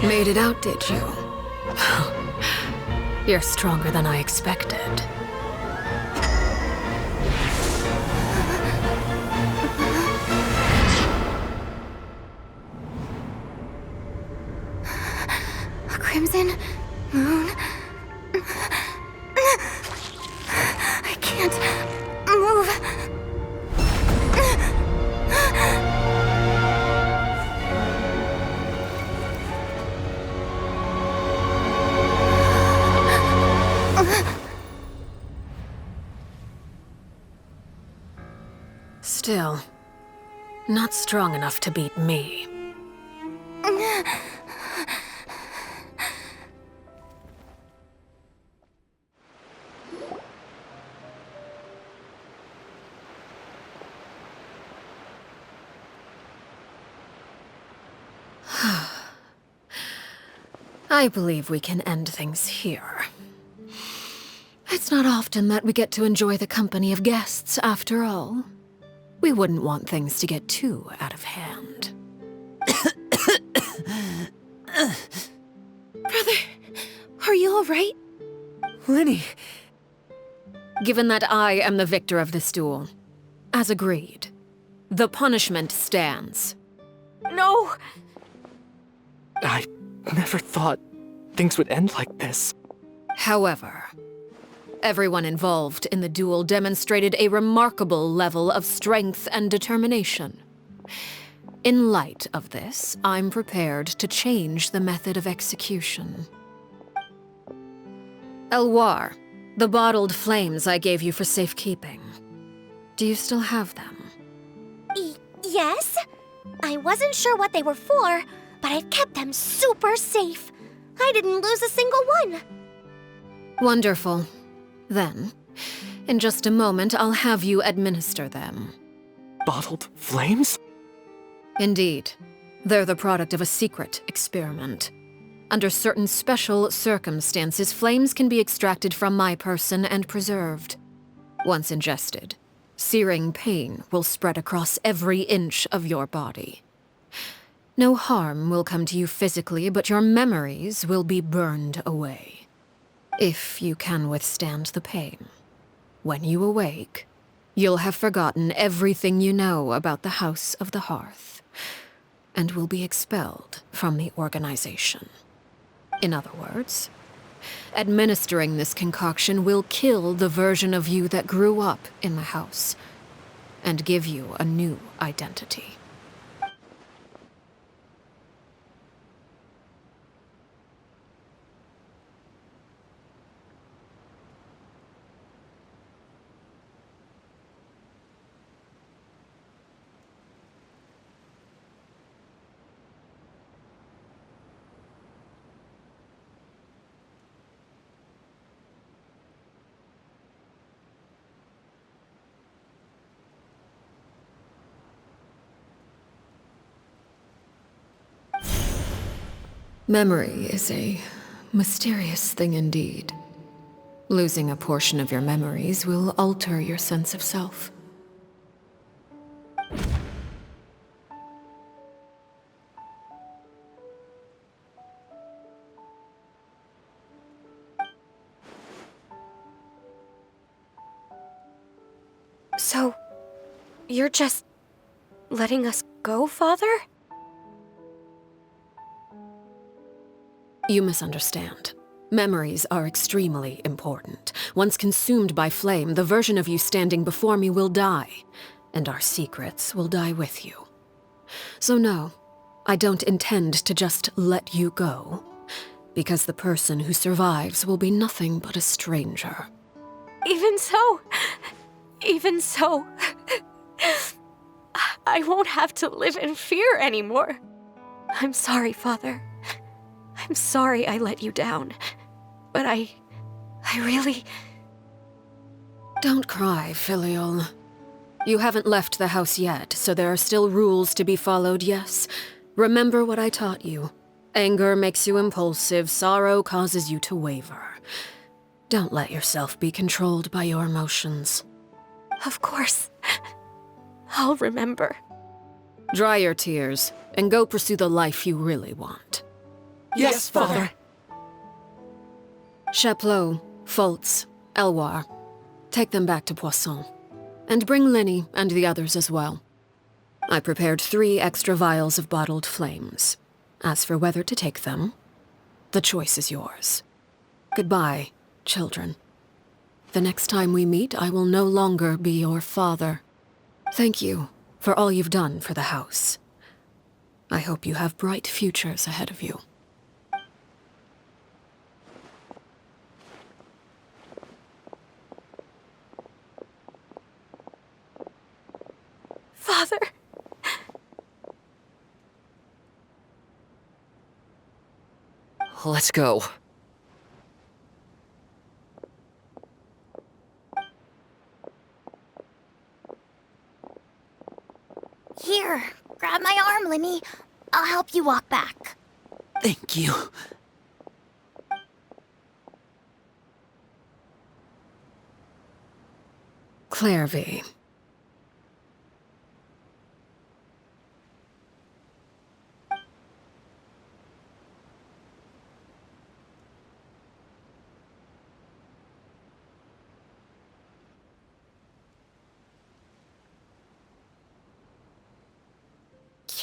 Made it out, did you? You're stronger than I expected.
A crimson moon. I can't move.
Still, not strong enough to beat me. I believe we can end things here. It's not often that we get to enjoy the company of guests, after all. We wouldn't want things to get too out of hand.
Brother, are you alright?
Lenny!
Given that I am the victor of this duel, as agreed, the punishment stands.
No!
I never thought things would end like this.
However, everyone involved in the duel demonstrated a remarkable level of strength and determination. In light of this, I'm prepared to change the method of execution. Elwar, the bottled flames I gave you for safekeeping. Do you still have them?
Yes? I wasn't sure what they were for, but I've kept them super safe. I didn't lose a single one.
Wonderful. Then, in just a moment, I'll have you administer them.
Bottled flames?
Indeed. They're the product of a secret experiment. Under certain special circumstances, flames can be extracted from my person and preserved. Once ingested, searing pain will spread across every inch of your body. No harm will come to you physically, but your memories will be burned away. If you can withstand the pain. When you awake, you'll have forgotten everything you know about the House of the Hearth, and will be expelled from the organization. In other words, administering this concoction will kill the version of you that grew up in the house, and give you a new identity. Memory is a mysterious thing indeed. Losing a portion of your memories will alter your sense of self.
So, you're just letting us go, Father?
You misunderstand. Memories are extremely important. Once consumed by flame, the version of you standing before me will die, and our secrets will die with you. So no, I don't intend to just let you go, because the person who survives will be nothing but a stranger.
Even so, I won't have to live in fear anymore. I'm sorry, Father. I'm sorry I let you down, but I really...
Don't cry, Filial. You haven't left the house yet, so there are still rules to be followed, yes? Remember what I taught you. Anger makes you impulsive, sorrow causes you to waver. Don't let yourself be controlled by your emotions.
Of course. I'll remember.
Dry your tears, and go pursue the life you really want.
Yes, Father.
Chaplot, Foltz, Elwar, take them back to Poisson. And bring Linny and the others as well. I prepared 3 extra vials of bottled flames. As for whether to take them, the choice is yours. Goodbye, children. The next time we meet, I will no longer be your father. Thank you for all you've done for the house. I hope you have bright futures ahead of you.
Father!
Let's go.
Here, grab my arm, Linny. I'll help you walk back.
Thank you.
Clairvy.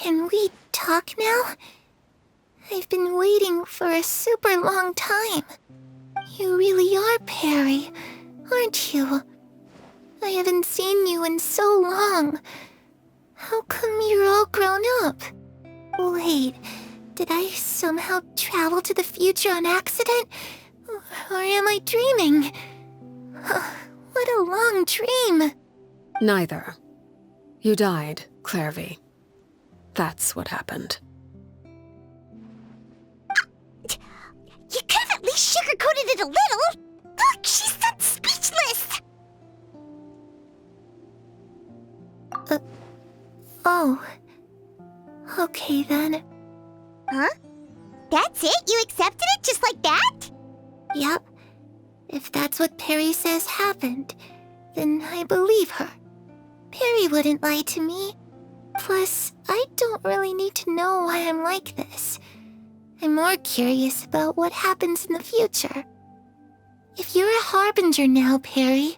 Can we talk now? I've been waiting for a super long time. You really are Perry, aren't you? I haven't seen you in so long. How come you're all grown up? Wait, did I somehow travel to the future on accident? Or am I dreaming? What a long dream.
Neither. You died, Clairvy. That's what happened.
You could have at least sugarcoated it a little. Look, she's so speechless.
Oh. Okay then.
Huh? That's it? You accepted it just like that?
Yep. If that's what Perry says happened, then I believe her. Perry wouldn't lie to me. Plus, I don't don't really need to know why I'm like this. I'm more curious about what happens in the future. If you're a harbinger now, Perry,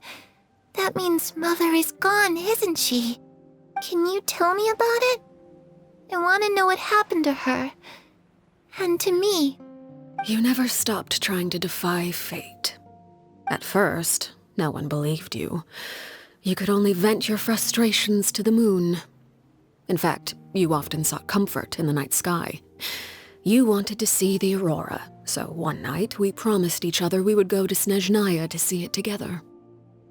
that means Mother is gone, isn't she? Can you tell me about it? I want to know what happened to her. And to me.
You never stopped trying to defy fate. At first, no one believed you. You could only vent your frustrations to the moon. In fact, you often sought comfort in the night sky. You wanted to see the aurora, so one night we promised each other we would go to Snezhnaya to see it together.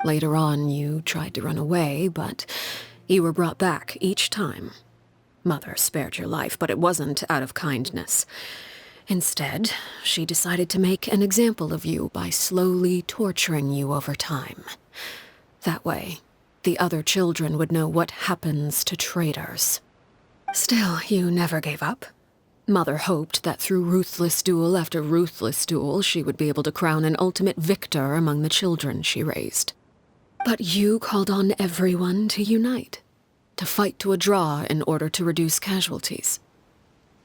Later on, you tried to run away, but you were brought back each time. Mother spared your life, but it wasn't out of kindness. Instead, she decided to make an example of you by slowly torturing you over time. That way, the other children would know what happens to traitors. Still, you never gave up. Mother hoped that through ruthless duel after ruthless duel, she would be able to crown an ultimate victor among the children she raised. But you called on everyone to unite, to fight to a draw in order to reduce casualties.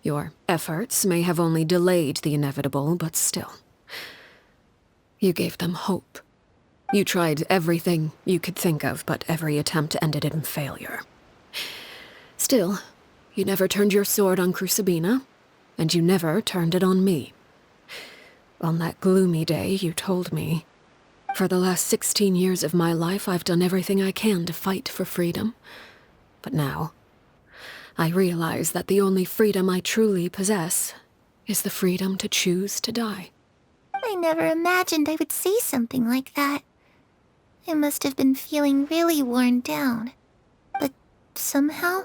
Your efforts may have only delayed the inevitable, but still. You gave them hope. You tried everything you could think of, but every attempt ended in failure. Still, you never turned your sword on Crucibina, and you never turned it on me. On that gloomy day, you told me, "For the last 16 years of my life, I've done everything I can to fight for freedom. But now, I realize that the only freedom I truly possess is the freedom to choose to die."
I never imagined I would say something like that. I must have been feeling really worn down. But somehow,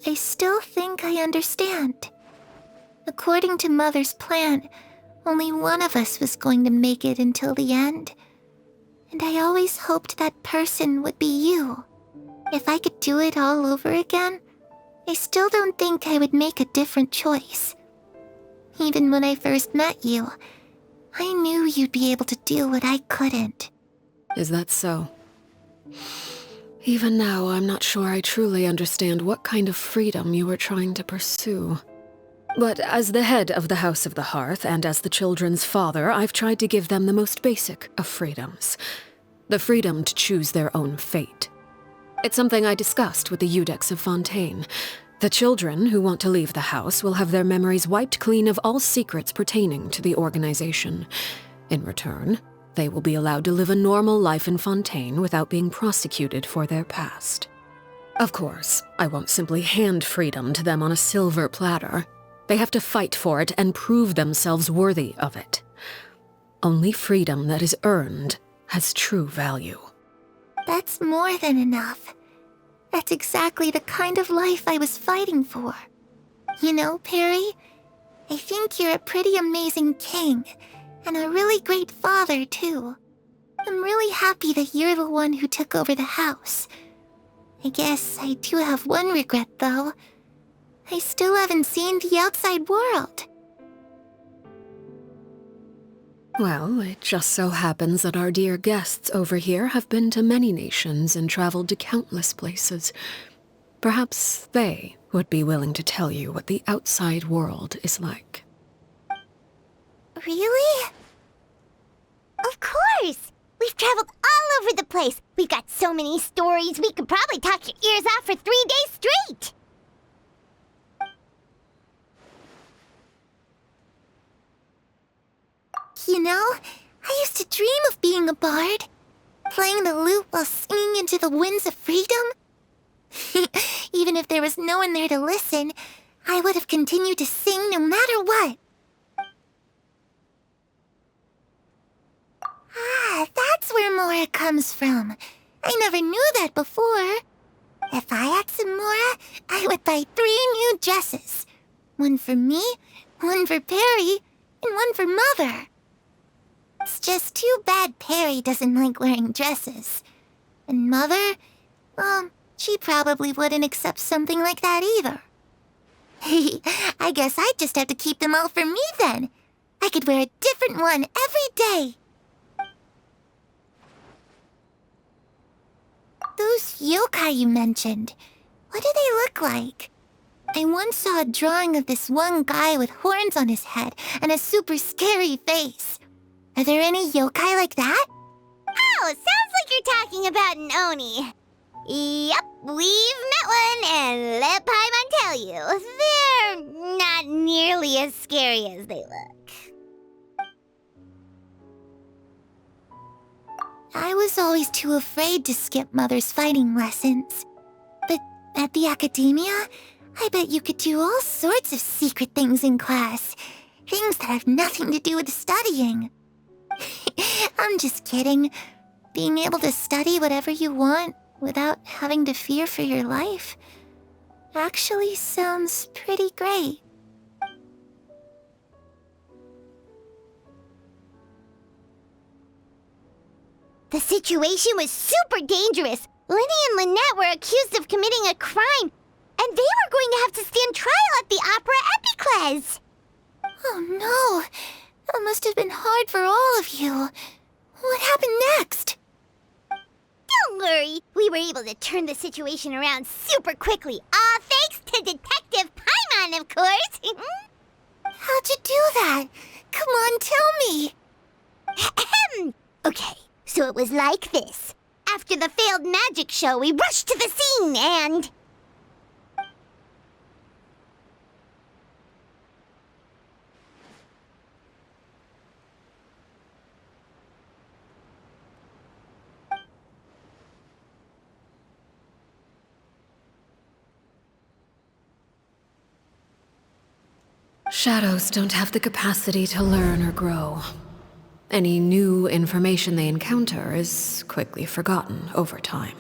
I still think I understand. According to Mother's plan, only one of us was going to make it until the end. And I always hoped that person would be you. If I could do it all over again, I still don't think I would make a different choice. Even when I first met you, I knew you'd be able to do what I couldn't.
Is that so? Even now, I'm not sure I truly understand what kind of freedom you were trying to pursue. But as the head of the House of the Hearth and as the children's father, I've tried to give them the most basic of freedoms. The freedom to choose their own fate. It's something I discussed with the Iudex of Fontaine. The children who want to leave the house will have their memories wiped clean of all secrets pertaining to the organization. In return, they will be allowed to live a normal life in Fontaine without being prosecuted for their past. Of course, I won't simply hand freedom to them on a silver platter. They have to fight for it and prove themselves worthy of it. Only freedom that is earned has true value.
That's more than enough. That's exactly the kind of life I was fighting for. You know, Perry, I think you're a pretty amazing king, and a really great father, too. I'm really happy that you're the one who took over the house. I guess I do have one regret, though. I still haven't seen the outside world.
Well, it just so happens that our dear guests over here have been to many nations and traveled to countless places. Perhaps they would be willing to tell you what the outside world is like.
Really? Of course! We've traveled all over the place. We've got so many stories, we could probably talk your ears off for 3 days straight.
You know, I used to dream of being a bard. Playing the lute while singing into the winds of freedom. Even if there was no one there to listen, I would have continued to sing no matter what. Ah, that's where Mora comes from. I never knew that before. If I had some Mora, I would buy 3 new dresses. One for me, one for Perry, and one for Mother. It's just too bad Perry doesn't like wearing dresses. And Mother, well, she probably wouldn't accept something like that either. I guess I'd just have to keep them all for me then. I could wear a different one every day. Those yokai you mentioned, what do they look like? I once saw a drawing of this one guy with horns on his head and a super scary face. Are there any yokai like that?
Oh, sounds like you're talking about an Oni. Yep, we've met one, and let Paimon tell you, they're not nearly as scary as they look.
I was always too afraid to skip Mother's fighting lessons. But at the academia, I bet you could do all sorts of secret things in class. Things that have nothing to do with studying. I'm just kidding. Being able to study whatever you want without having to fear for your life actually sounds pretty great.
The situation was super dangerous. Lenny and Lynette were accused of committing a crime, and they were going to have to stand trial at the Opera Epicles.
Oh no, that must have been hard for all of you. What happened next?
Don't worry, we were able to turn the situation around super quickly, all thanks to Detective Paimon, of course.
How'd you do that? Come on, tell me.
Okay, so it was like this. After the failed magic show, we rushed to the scene and...
Shadows don't have the capacity to learn or grow. Any new information they encounter is quickly forgotten over time.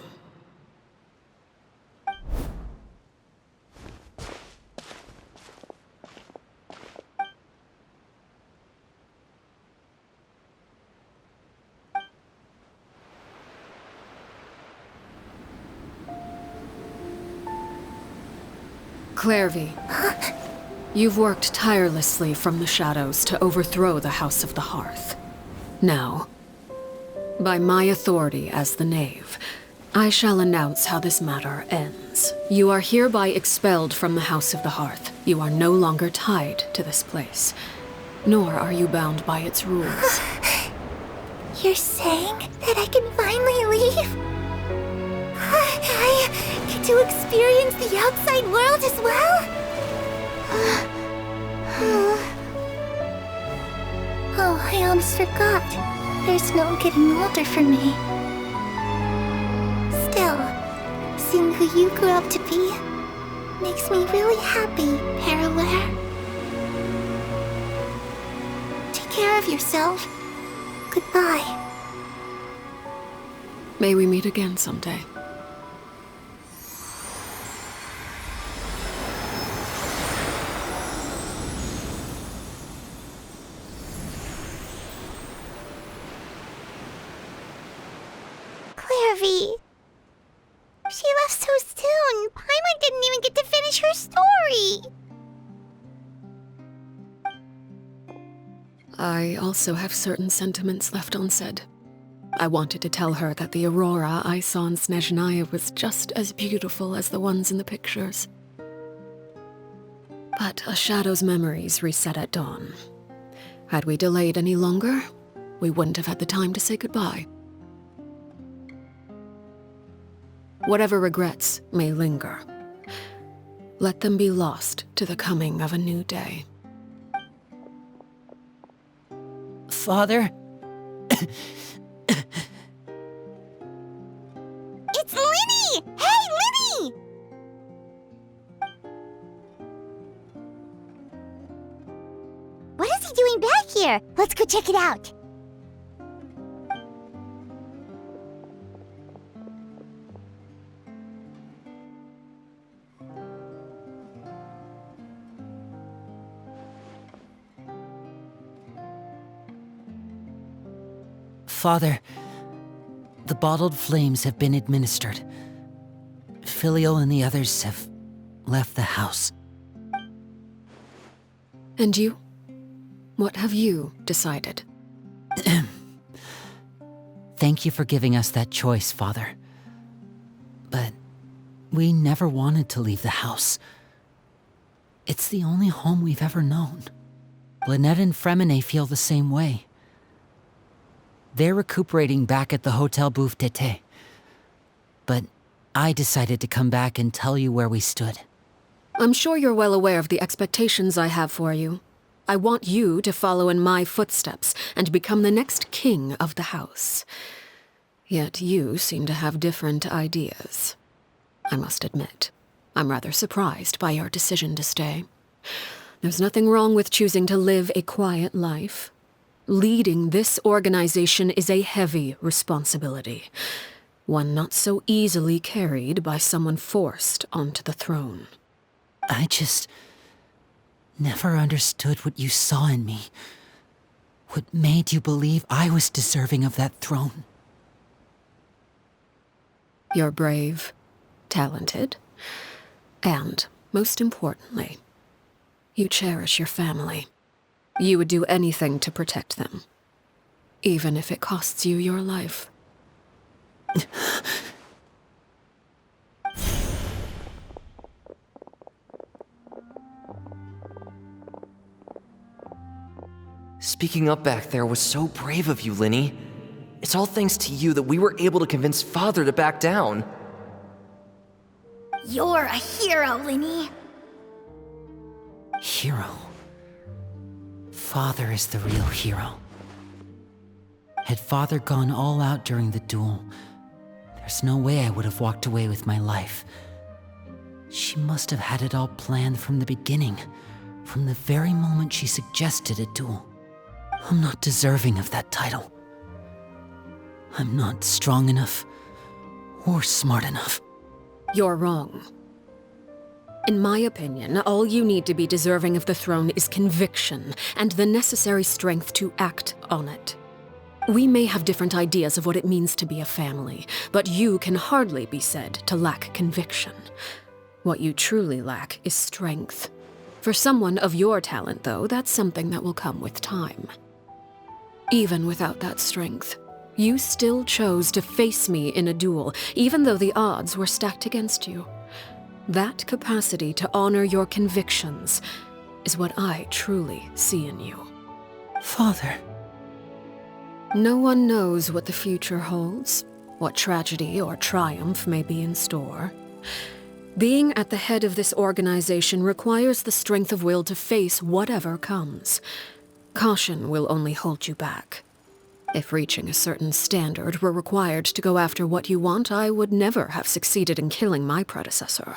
Clairvy. You've worked tirelessly from the shadows to overthrow the House of the Hearth. Now, by my authority as the Knave, I shall announce how this matter ends. You are hereby expelled from the House of the Hearth. You are no longer tied to this place, nor are you bound by its rules.
You're saying that I can finally leave? I get to experience the outside world as well? Oh, I almost forgot. There's no getting older for me. Still, seeing who you grew up to be makes me really happy, Parallare. Take care of yourself. Goodbye.
May we meet again someday.
She left so soon. Paimon didn't even get to finish her story.
I also have certain sentiments left unsaid. I wanted to tell her that the aurora I saw in Snezhnaya was just as beautiful as the ones in the pictures. But a shadow's memories reset at dawn. Had we delayed any longer, we wouldn't have had the time to say goodbye. Whatever regrets may linger, let them be lost to the coming of a new day.
Father?
It's Linny! Hey, Linny! What is he doing back here? Let's go check it out.
Father, the bottled flames have been administered. Filial and the others have left the house.
And you? What have you decided?
Thank you for giving us that choice, Father. But we never wanted to leave the house. It's the only home we've ever known. Lynette and Fremine feel the same way. They're recuperating back at the Hotel Bouffe d'été. But I decided to come back and tell you where we stood.
I'm sure you're well aware of the expectations I have for you. I want you to follow in my footsteps and become the next king of the house. Yet you seem to have different ideas. I must admit, I'm rather surprised by your decision to stay. There's nothing wrong with choosing to live a quiet life. Leading this organization is a heavy responsibility, one not so easily carried by someone forced onto the throne.
I just never understood what you saw in me. What made you believe I was deserving of that throne?
You're brave, talented, and, most importantly, you cherish your family. You would do anything to protect them, even if it costs you your life.
Speaking up back there was so brave of you, Linny. It's all thanks to you that we were able to convince Father to back down.
You're a hero, Linny.
Hero? Father is the real hero. Had Father gone all out during the duel, there's no way I would have walked away with my life. She must have had it all planned from the beginning, from the very moment she suggested a duel. I'm not deserving of that title. I'm not strong enough or smart enough.
You're wrong. In my opinion, all you need to be deserving of the throne is conviction and the necessary strength to act on it. We may have different ideas of what it means to be a family, but you can hardly be said to lack conviction. What you truly lack is strength. For someone of your talent, though, that's something that will come with time. Even without that strength, you still chose to face me in a duel, even though the odds were stacked against you. That capacity to honor your convictions is what I truly see in you.
Father.
No one knows what the future holds, what tragedy or triumph may be in store. Being at the head of this organization requires the strength of will to face whatever comes. Caution will only hold you back. If reaching a certain standard were required to go after what you want, I would never have succeeded in killing my predecessor.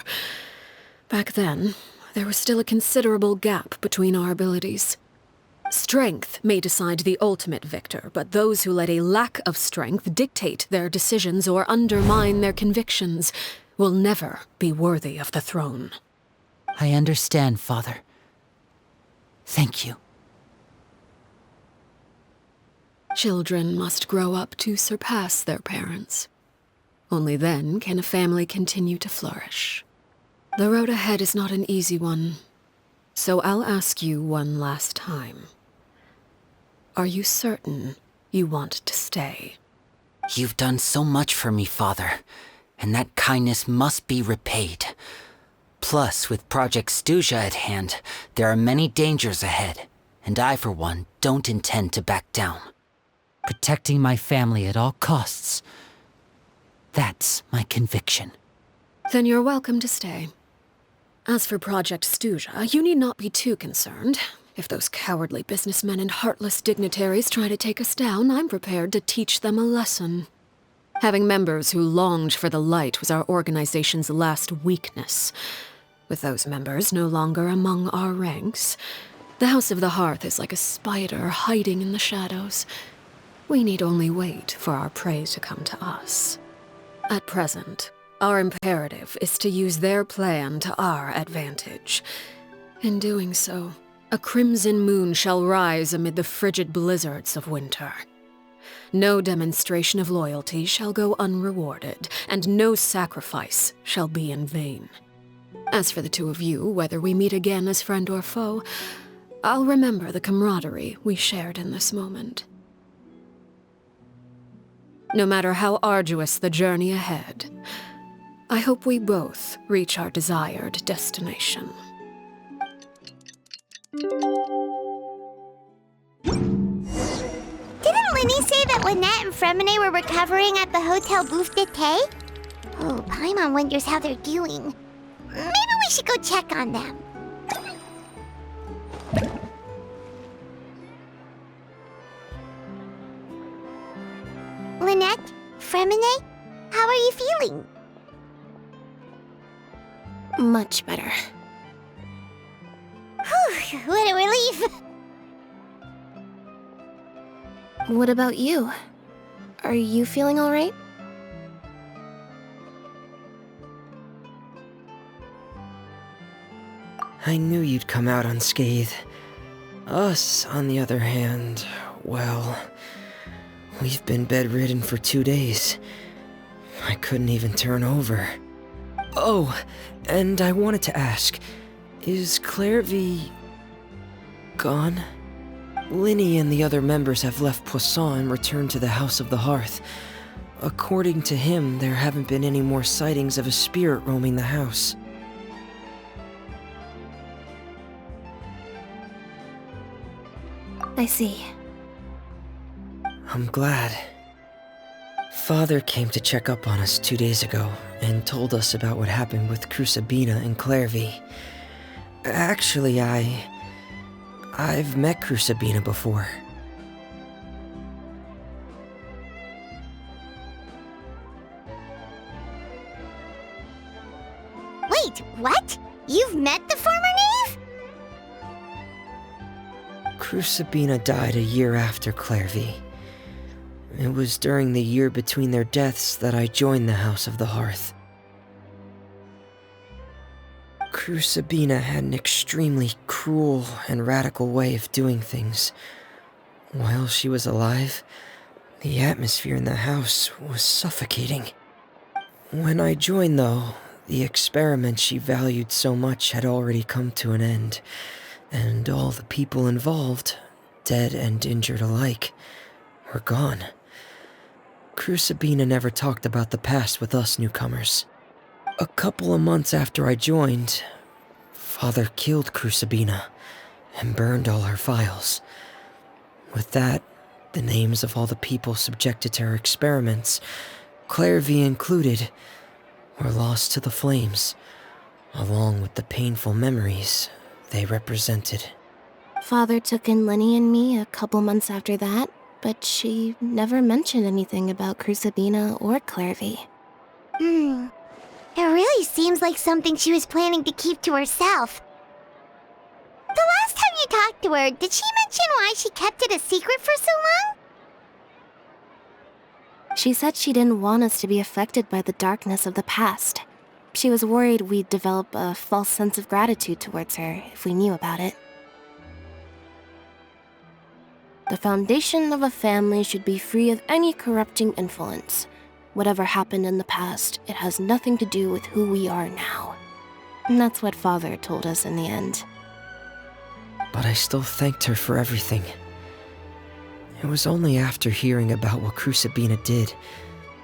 Back then, there was still a considerable gap between our abilities. Strength may decide the ultimate victor, but those who let a lack of strength dictate their decisions or undermine their convictions will never be worthy of the throne.
I understand, Father. Thank you.
Children must grow up to surpass their parents. Only then can a family continue to flourish. The road ahead is not an easy one, so I'll ask you one last time. Are you certain you want to stay?
You've done so much for me, Father, and that kindness must be repaid. Plus, with Project Stuja at hand, there are many dangers ahead, and I, for one, don't intend to back down. Protecting my family at all costs. That's my conviction.
Then you're welcome to stay. As for Project Stuja, you need not be too concerned. If those cowardly businessmen and heartless dignitaries try to take us down, I'm prepared to teach them a lesson. Having members who longed for the light was our organization's last weakness. With those members no longer among our ranks, the House of the Hearth is like a spider hiding in the shadows. We need only wait for our prey to come to us. At present, our imperative is to use their plan to our advantage. In doing so, a crimson moon shall rise amid the frigid blizzards of winter. No demonstration of loyalty shall go unrewarded, and no sacrifice shall be in vain. As for the two of you, whether we meet again as friend or foe, I'll remember the camaraderie we shared in this moment. No matter how arduous the journey ahead, I hope we both reach our desired destination.
Didn't Linny say that Lynette and Fremine were recovering at the Hotel Bouffe d'été? Oh, Paimon wonders how they're doing. Maybe we should go check on them. Lynette? Fremine? How are you feeling?
Much better.
Whew, what a relief!
What about you? Are you feeling alright?
I knew you'd come out unscathed. Us, on the other hand, well, we've been bedridden for 2 days. I couldn't even turn over. Oh, and I wanted to ask, is Clairvy gone? Linny and the other members have left Poisson and returned to the House of the Hearth. According to him, there haven't been any more sightings of a spirit roaming the house.
I see.
I'm glad. Father came to check up on us 2 days ago and told us about what happened with Crusabina and Clairvy. Actually, I've met Crusabina before.
Wait, what? You've met the former knave?
Crusabina died a year after Clairvy. It was during the year between their deaths that I joined the House of the Hearth. Crusabina had an extremely cruel and radical way of doing things. While she was alive, the atmosphere in the house was suffocating. When I joined, though, the experiment she valued so much had already come to an end, and all the people involved, dead and injured alike, were gone. Crusabina never talked about the past with us newcomers. A couple of months after I joined, Father killed Crusabina and burned all her files. With that, the names of all the people subjected to her experiments, Clairvy included, were lost to the flames, along with the painful memories they represented.
Father took in Lenny and me a couple months after that, but she never mentioned anything about Crusabina or Clairvy.
It really seems like something she was planning to keep to herself. The last time you talked to her, did she mention why she kept it a secret for so long?
She said she didn't want us to be affected by the darkness of the past. She was worried we'd develop a false sense of gratitude towards her if we knew about it. The foundation of a family should be free of any corrupting influence. Whatever happened in the past, it has nothing to do with who we are now. And that's what Father told us in the end.
But I still thanked her for everything. It was only after hearing about what Crusabina did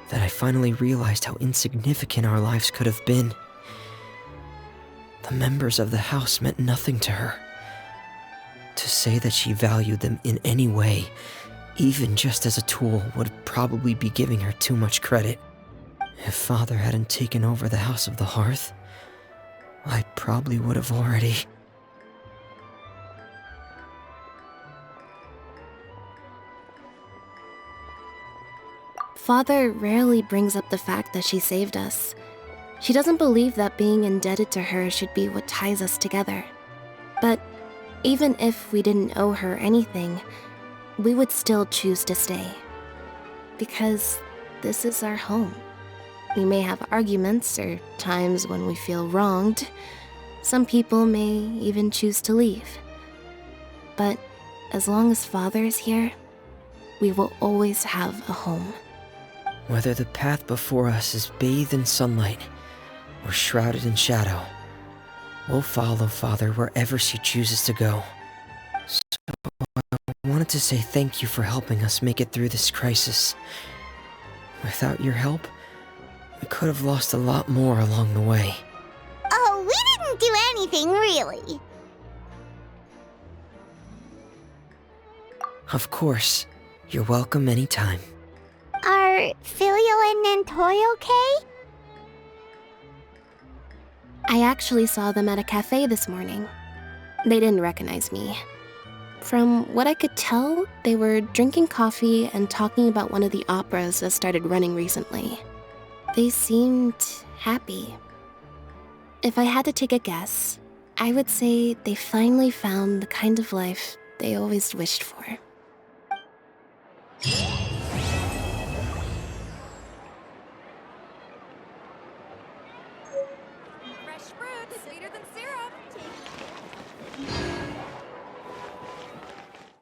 that I finally realized how insignificant our lives could have been. The members of the house meant nothing to her. To say that she valued them in any way, even just as a tool, would probably be giving her too much credit. If Father hadn't taken over the House of the Hearth, I probably would have already...
Father rarely brings up the fact that she saved us. She doesn't believe that being indebted to her should be what ties us together. But even if we didn't owe her anything, we would still choose to stay. Because this is our home. We may have arguments or times when we feel wronged. Some people may even choose to leave. But as long as Father is here, we will always have a home.
Whether the path before us is bathed in sunlight or shrouded in shadow, we'll follow Father wherever she chooses to go. So I wanted to say thank you for helping us make it through this crisis. Without your help, we could have lost a lot more along the way.
Oh, we didn't do anything, really.
Of course. You're welcome anytime.
Are Filio and Nantoy okay?
I actually saw them at a cafe this morning. They didn't recognize me. From what I could tell, they were drinking coffee and talking about one of the operas that started running recently. They seemed happy. If I had to take a guess, I would say they finally found the kind of life they always wished for.